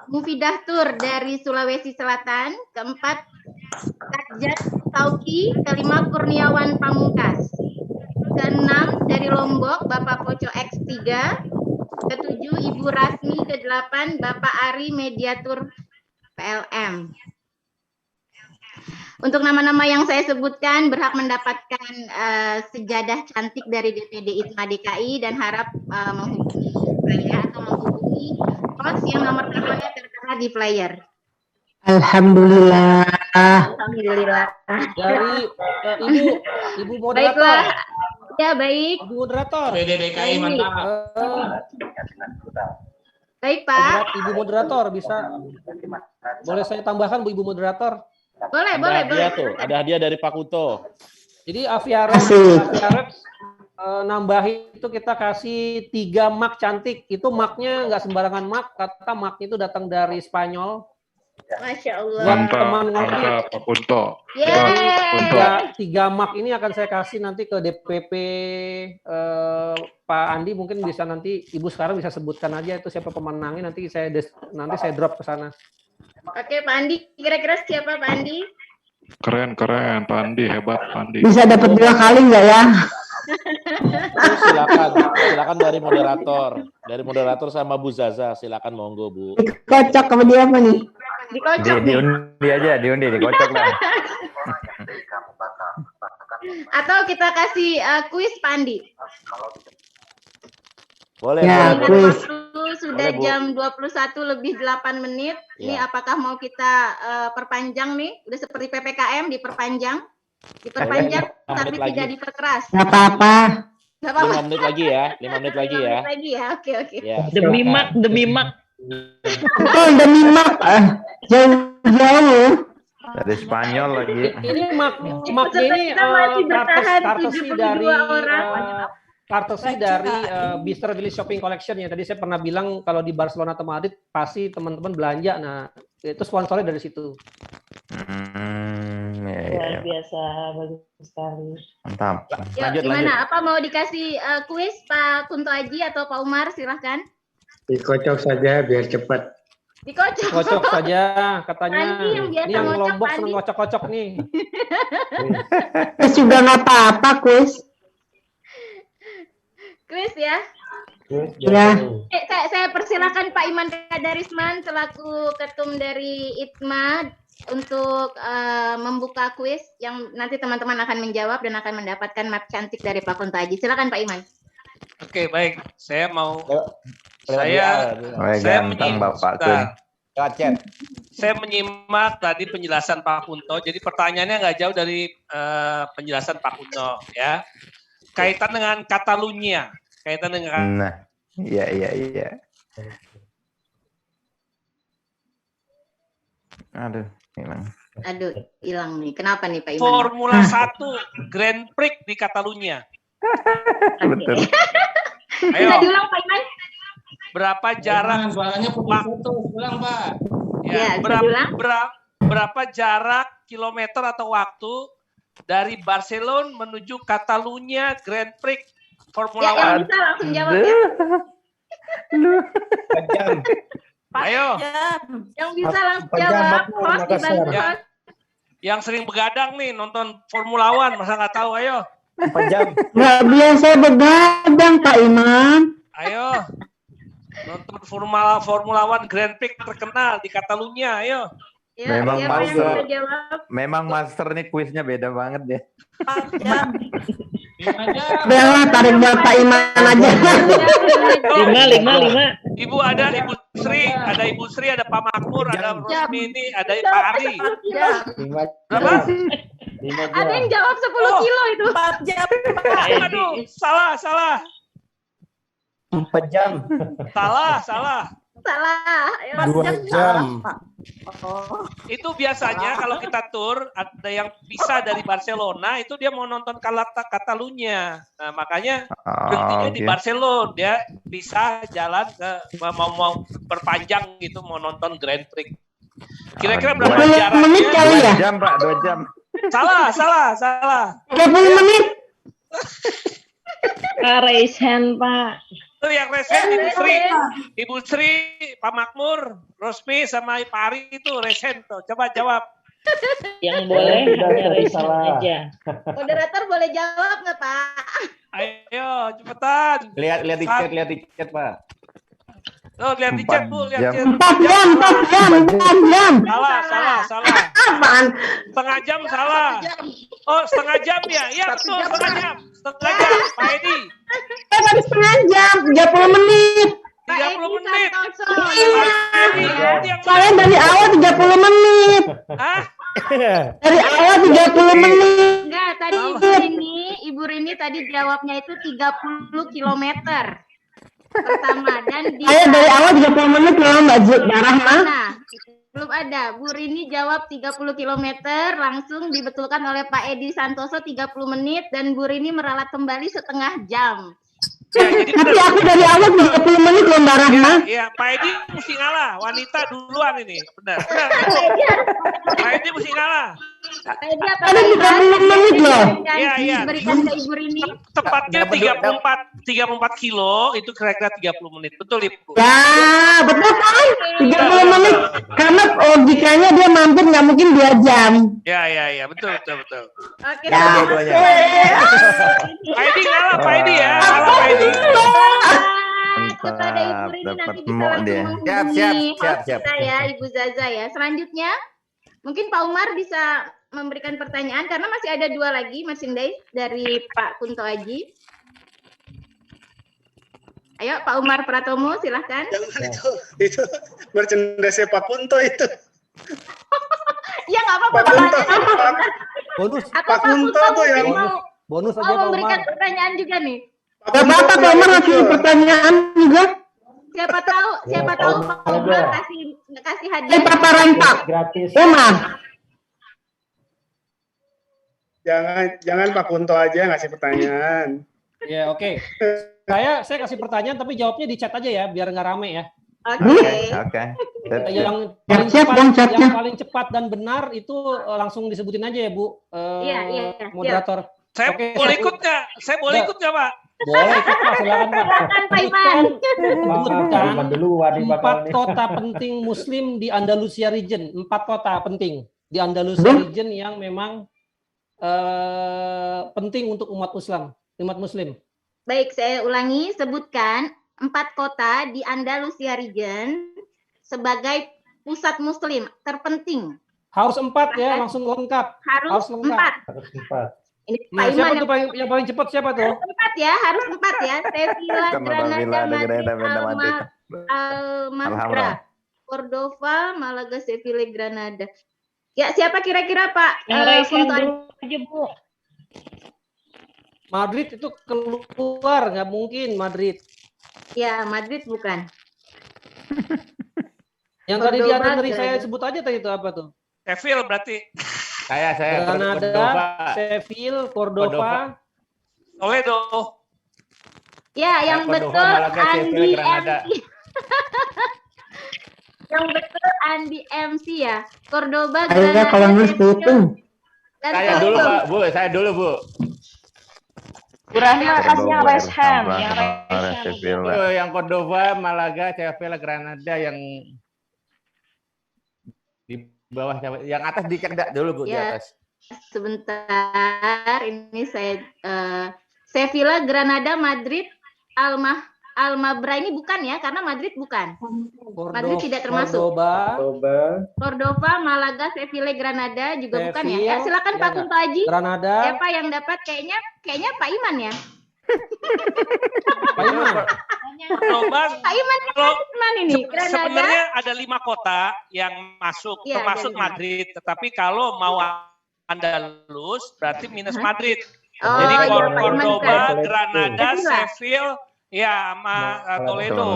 Mufidah Tur dari Sulawesi Selatan, keempat Kajat Tauki, kelima Kurniawan Pamungkas, keenam dari Lombok Bapak Poco X3, ketujuh Ibu Rasmi, ke-8 Bapak Ari Mediatur PLM. Untuk nama-nama yang saya sebutkan berhak mendapatkan sejadah cantik dari DPD ITMA DKI dan harap menghubungi saya atau menghubungi coach yang nomor teleponnya tertera di flyer. Alhamdulillah. Alhamdulillah. Dari Ibu moderator. Baiklah. Ya, baik. Ibu moderator. DPD-DKI mantap. Baik, Pak. Ibu moderator bisa boleh saya tambahkan Bu Ibu moderator? Boleh, boleh, boleh. Tuh, ada hadiah dari Pak Kuto. Jadi Aviarex nambahin itu kita kasih 3 mark cantik. Itu marknya nggak sembarangan mark, kata marknya itu datang dari Spanyol. Masya Allah. Mantap, Pak Kunto. Yeay. 3 mark ini akan saya kasih nanti ke DPP Pak Andi, mungkin bisa nanti Ibu sekarang bisa sebutkan aja itu siapa pemenangnya, nanti saya drop ke sana. Oke, Pak Andi, kira-kira siapa Pak Andi? Keren, Pak Andi, hebat Pak Andi. Bisa dapat 2 kali nggak ya? Silakan dari moderator sama Bu Zaza, silakan monggo Bu. Kocok sama dia apa nih? Dikocok. Diundi aja, dikocok lah. Atau kita kasih kuis Pak Andi. Boleh. Ya, Waktu sudah Boleh, Bu. jam 21 lebih 8 menit. Ini Ya. apakah mau kita perpanjang nih? Udah seperti PPKM diperpanjang. Diperpanjang tapi menit tidak lagi. diperkeras. Nggak apa-apa. Nggak apa-apa. 5 menit lagi ya. 5 menit lagi 5 ya. menit lagi ya. Oke, oke. Ya. Demi mak. Oh, demi mak. Jauh-jauh. Dari Spanyol lagi. Ini maknya ini Kita masih bertahan kartesi 72 dari orang. kartesi dari Bistro Village Shopping Collection ya. Tadi saya pernah bilang kalau di Barcelona atau Madrid pasti teman-teman belanja. Nah, itu sponsornya dari situ. Luar biasa, bagus sekali. Mantap. Yuk, gimana? Apa mau dikasih kuis Pak Kunto Aji atau Pak Umar? Silahkan. Dikocok saja biar cepat. Dikocok. Kocok saja katanya. Andi yang biasa Ini yang ngocok, Lombok Andi. seneng kocok-kocok nih. Kuis juga nggak apa-apa, kuis. Kuis ya. Ya. Saya persilakan Pak Iman Kadarisman selaku ketum dari ITMA untuk membuka kuis yang nanti teman-teman akan menjawab dan akan mendapatkan map cantik dari Pak Kunto Aji. Silakan Pak Iman. Oke, baik. Saya mau Ganteng Bapak Kun. Saya menyimak tadi penjelasan Pak Kunto. Jadi pertanyaannya nggak jauh dari penjelasan Pak Kunto, ya. Kaitan dengan Catalunya, kaitan dengan. Nah, iya. Aduh, hilang nih. Kenapa nih Pak Iman? Formula 1 Grand Prix di Catalunya. Betul. Ayo. Bisa diulang Pak Iman? Berapa jarak? Suaranya putus-putus, ulang Pak. Ya, berapa jarak kilometer atau waktu dari Barcelona menuju Catalunya Grand Prix Formula Ya, yang 1? bisa langsung jawab ya. Ayo. Yang bisa langsung jawab. Host dibantu host. Yang sering begadang nih nonton Formula One, masa nggak tahu? Ayo. 4 jam. Nggak biasa begadang, Pak Iman. Ayo. Nonton Formula One Grand Prix terkenal di Catalunya, ayo. Ya, Memang siapa yang master. bisa jawab? Memang master nih kuisnya beda banget deh. Bella, tarik buat Pak Iman aja. 5. Ibu ada Ibu Sri, ada Pak Makmur, ada Rosmini, ada Pak Ari. Berapa? Ada yang jawab 10 kilo itu. 4 jam. Aduh, salah. 4 jam. Salah. Ayo. 2 jam. Itu biasanya kalau kita tur, ada yang bisa dari Barcelona, itu dia mau nonton Catalunya. Nah, makanya berhentinya di Barcelona. Dia bisa jalan ke, mau perpanjang gitu, mau nonton Grand Prix. Kira-kira berapa jaraknya? 2 jam, Pak, 2 jam. Salah. 30 menit. Resen, Pak. Itu yang resen Ibu Sri, Pak Makmur, Rosmi sama Pak Ari itu resen tuh. Coba jawab. Yang boleh hanya resen aja. Moderator boleh jawab nggak Pak? Ayo cepetan. Lihat tiket, Pak. Oh, lihat di chat, Bu. Lihat chat. 4 jam. Salah. Apaan? Setengah jam salah. Oh, setengah jam ya? Iya, betul, setengah jam. Setengah jam, Pak Edi. Tadi setengah jam, 30 menit. 30 menit. Saya dari awal 30 menit. Hah? Dari awal 30 menit. Enggak, tadi Ibu Rini tadi jawabnya itu 30 kilometer pertama dan Saya dari awal 30 menit loh Mbak Rahma. Nah, belum ada. Bu Rini jawab 30 kilometer, langsung dibetulkan oleh Pak Edi Santoso 30 menit dan Bu Rini meralat kembali setengah jam. Ya, jadi Tapi aku dari awal 30 menit loh Mbak Rahma. Iya, Pak Edi mesti ngalah. Wanita duluan ini. Benar. Pak Edi mesti ngalah. Pak Edi apa? Ada 30 menit loh. Iya. Berikan ke Ibu Rini. Tepatnya 34 kilo itu kira-kira 30 menit. Betul, Ibu? Ya, betul kan? 30 menit. Karena logikanya dia mampir nggak mungkin 2 jam. Ya, betul. Oke. Ya. Pak Edi ngalah, Pak Edi ya. Ngalah, Pak Edi. Kepada Ibu Rini nanti kita langsung dia. menghubungi Siap. kita ya, Ibu Zaza ya. Selanjutnya, mungkin Pak Umar bisa memberikan pertanyaan karena masih ada 2 lagi merchandise dari Pak Kunto Aji. Ayo Pak Umar Pratomo, silahkan. Jangan itu merchandise Pak Kunto itu. Iya nggak apa-apa. Bonus. Pak Kunto tuh yang bonus aja Oh, Pak memberikan Umar. pertanyaan juga nih. Gak apa-apa Pak Umar ngasih pertanyaan juga. Siapa tahu Pak Umar kasih hadiah. Paparan Pak. Gratis. Umar. Jangan Pak Kunto aja ngasih pertanyaan. Ya, oke. Saya kasih pertanyaan tapi jawabnya di chat aja ya biar nggak rame ya. Oke. Yang paling cepat dan benar itu langsung disebutin aja ya Bu. Iya. Moderator. Saya boleh ikut nggak? Pak? Boleh ikut Pak, silakan Pak. Silakan Pak Iman. Sebutkan duluan nih bakal 4 nih. kota penting Muslim di Andalusia region. 4 kota penting di Andalusia region yang memang penting untuk umat Muslim. Baik, saya ulangi, sebutkan 4 kota di Andalusia region sebagai pusat Muslim terpenting. Harus 4 ya, langsung lengkap. Harus 4. Harus 4. Ini Nah, Pak siapa Iman tuh yang paling cepat siapa tuh? harus 4 ya. Sevilla, Granada, Madrid, Alhambra, Cordova, Malaga, Sevilla, Granada. Ya, siapa kira-kira Pak? Kunto aja, Bu. Madrid itu keluar, nggak mungkin Madrid. Ya, Madrid bukan. Yang tadi di Cordoba, dari saya Granada. sebut aja tadi itu apa tuh? Seville berarti. Saya Granada, Seville, Cordova, Toledo. Ya, yang Cordova, betul Malaga, Sevilla, Andi Granada. MC. Yang betul Andi MC ya. Cordoba, Saya kalau Granada, nulis itu. dan Saya dulu Toledo. Pak, Bu. Saya dulu Bu. Bu Rahma kasih yang West Ham. Yang West Ham. Yang Cordova, Malaga, Sevilla, Granada yang di bawah yang atas dicek dulu Bu di Ya, atas. sebentar. Ini saya Sevilla, Granada, Madrid, Almabra ini bukan ya, karena Madrid bukan. Madrid tidak termasuk. Cordova, Malaga, Sevilla, Granada juga bukan ya. Ya, silakan Pak Kunto Aji. Granada. Siapa yang dapat? Kayaknya Pak Iman ya. Pak Iman. Pak Iman ini. Granada. Sebenarnya ada 5 kota yang masuk, Ya, termasuk ada 5. Madrid. Tetapi kalau mau Andalus berarti minus Madrid. Oh, Jadi iya, Pak Iman Cordoba, kan. Granada, Sevilla. Seville, ya sama Toledo.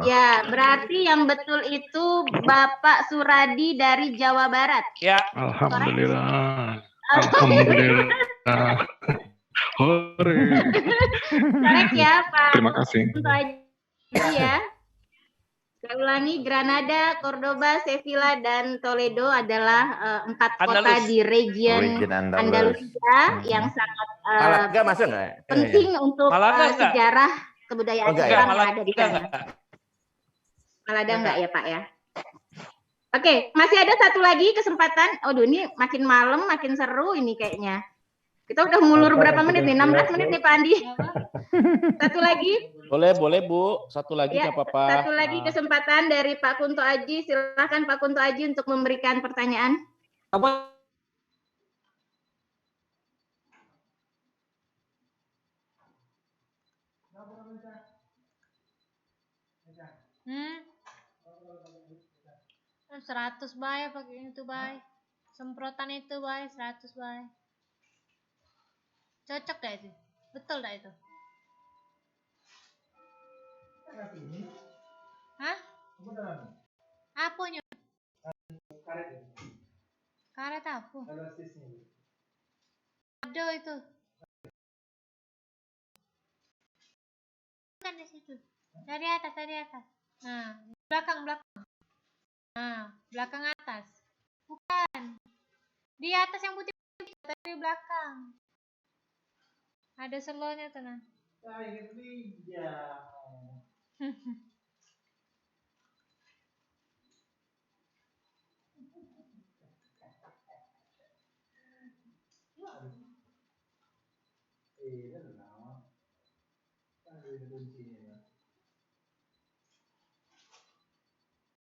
Ya, berarti yang betul itu Bapak Suradi dari Jawa Barat. Ya. Alhamdulillah. Alhamdulillah. Hore. Korek ya, Pak. Terima kasih. Kunto Aji ya. Saya ulangi, Granada, Cordoba, Sevilla, dan Toledo adalah 4 kota Andalus. di region Andalus. Andalusia yang sangat Malaga masuk nggak? penting untuk Malaga enggak? sejarah kebudayaan Oh, enggak ya? Islam yang ada di sana. Enggak. Malaga enggak ya Pak ya? Oke, masih ada satu lagi kesempatan. Aduh, ini makin malam makin seru ini kayaknya. Kita udah mulur berapa menit nih? 16 menit nih Pak Andi. Satu lagi. Boleh Bu. Satu lagi Ya, nggak apa-apa. satu lagi kesempatan dari Pak Kunto Aji. Silakan Pak Kunto Aji untuk memberikan pertanyaan. Apa? Hmm? 100 bay pakai itu bay. Semprotan itu bay, 100 bay. Cocok gak itu? Betul gak itu? Hah? Apanya? Karet apa? Ada itu. Kan di situ. Dari atas, dari atas. Nah, belakang. Nah, belakang atas. Bukan. Di atas yang putih dari belakang. Ada selonya tuh nah.